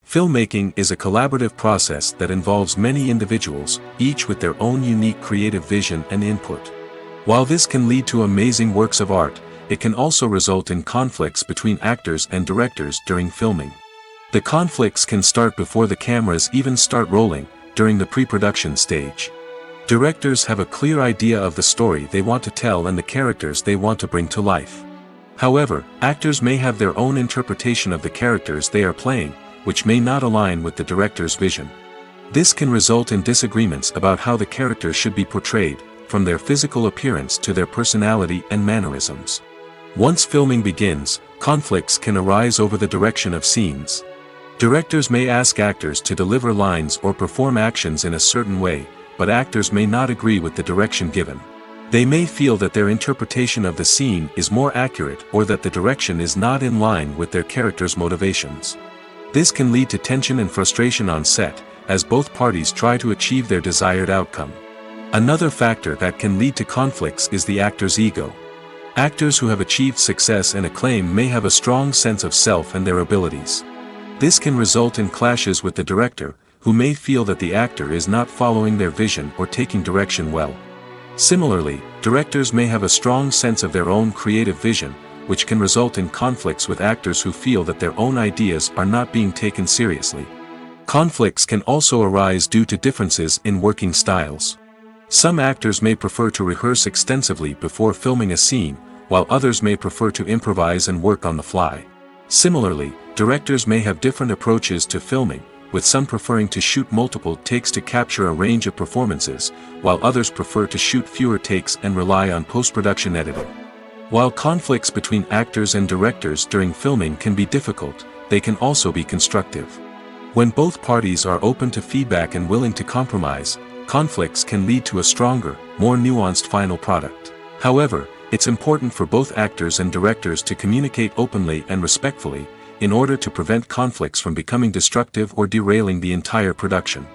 Filmmaking is a collaborative process that involves many individuals, each with their own unique creative vision and input. While this can lead to amazing works of art, it can also result in conflicts between actors and directors during filming. The conflicts can start before the cameras even start rolling, during the pre-production stage. Directors have a clear idea of the story they want to tell and the characters they want to bring to life. However, actors may have their own interpretation of the characters they are playing, which may not align with the director's vision. This can result in disagreements about how the characters should be portrayed, from their physical appearance to their personality and mannerisms. Once filming begins, conflicts can arise over the direction of scenes. Directors may ask actors to deliver lines or perform actions in a certain way, but actors may not agree with the direction given. They may feel that their interpretation of the scene is more accurate or that the direction is not in line with their character's motivations. This can lead to tension and frustration on set, as both parties try to achieve their desired outcome. Another factor that can lead to conflicts is the actor's ego. Actors who have achieved success and acclaim may have a strong sense of self and their abilities. This can result in clashes with the director, who may feel that the actor is not following their vision or taking direction well. Similarly, directors may have a strong sense of their own creative vision, which can result in conflicts with actors who feel that their own ideas are not being taken seriously. Conflicts can also arise due to differences in working styles. Some actors may prefer to rehearse extensively before filming a scene, while others may prefer to improvise and work on the fly. Similarly, directors may have different approaches to filming, with some preferring to shoot multiple takes to capture a range of performances, while others prefer to shoot fewer takes and rely on post-production editing. While conflicts between actors and directors during filming can be difficult, they can also be constructive. When both parties are open to feedback and willing to compromise, conflicts can lead to a stronger, more nuanced final product. However, it's important for both actors and directors to communicate openly and respectfully, in order to prevent conflicts from becoming destructive or derailing the entire production.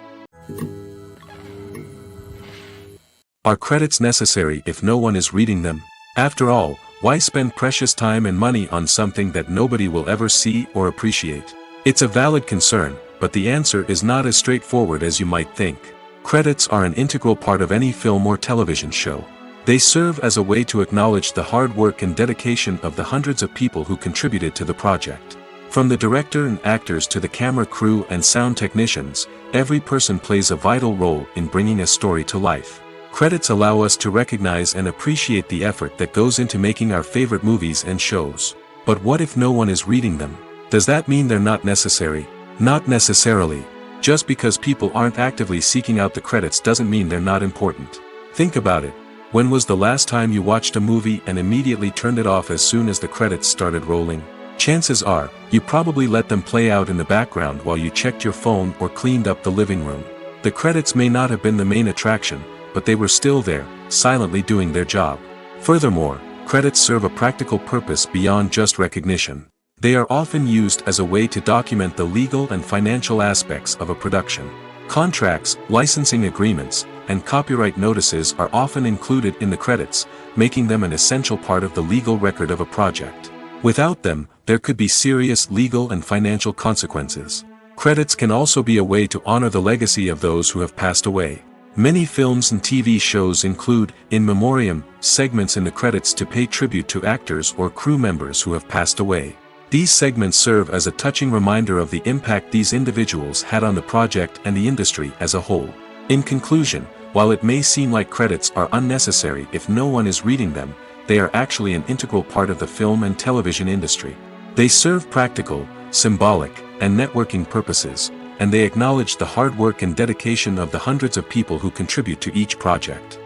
Are credits necessary if no one is reading them? After all, why spend precious time and money on something that nobody will ever see or appreciate? It's a valid concern, but the answer is not as straightforward as you might think. Credits are an integral part of any film or television show. They serve as a way to acknowledge the hard work and dedication of the hundreds of people who contributed to the project. From the director and actors to the camera crew and sound technicians, every person plays a vital role in bringing a story to life. Credits allow us to recognize and appreciate the effort that goes into making our favorite movies and shows. But what if no one is reading them? Does that mean they're not necessary? Not necessarily. Just because people aren't actively seeking out the credits doesn't mean they're not important. Think about it. When was the last time you watched a movie and immediately turned it off as soon as the credits started rolling? Chances are, you probably let them play out in the background while you checked your phone or cleaned up the living room. The credits may not have been the main attraction, but they were still there, silently doing their job. Furthermore, credits serve a practical purpose beyond just recognition. They are often used as a way to document the legal and financial aspects of a production. Contracts, licensing agreements, and copyright notices are often included in the credits, making them an essential part of the legal record of a project. Without them, there could be serious legal and financial consequences. Credits can also be a way to honor the legacy of those who have passed away. Many films and TV shows include, in memoriam, segments in the credits to pay tribute to actors or crew members who have passed away. These segments serve as a touching reminder of the impact these individuals had on the project and the industry as a whole. In conclusion, while it may seem like credits are unnecessary if no one is reading them, they are actually an integral part of the film and television industry. They serve practical, symbolic, and networking purposes, and they acknowledge the hard work and dedication of the hundreds of people who contribute to each project.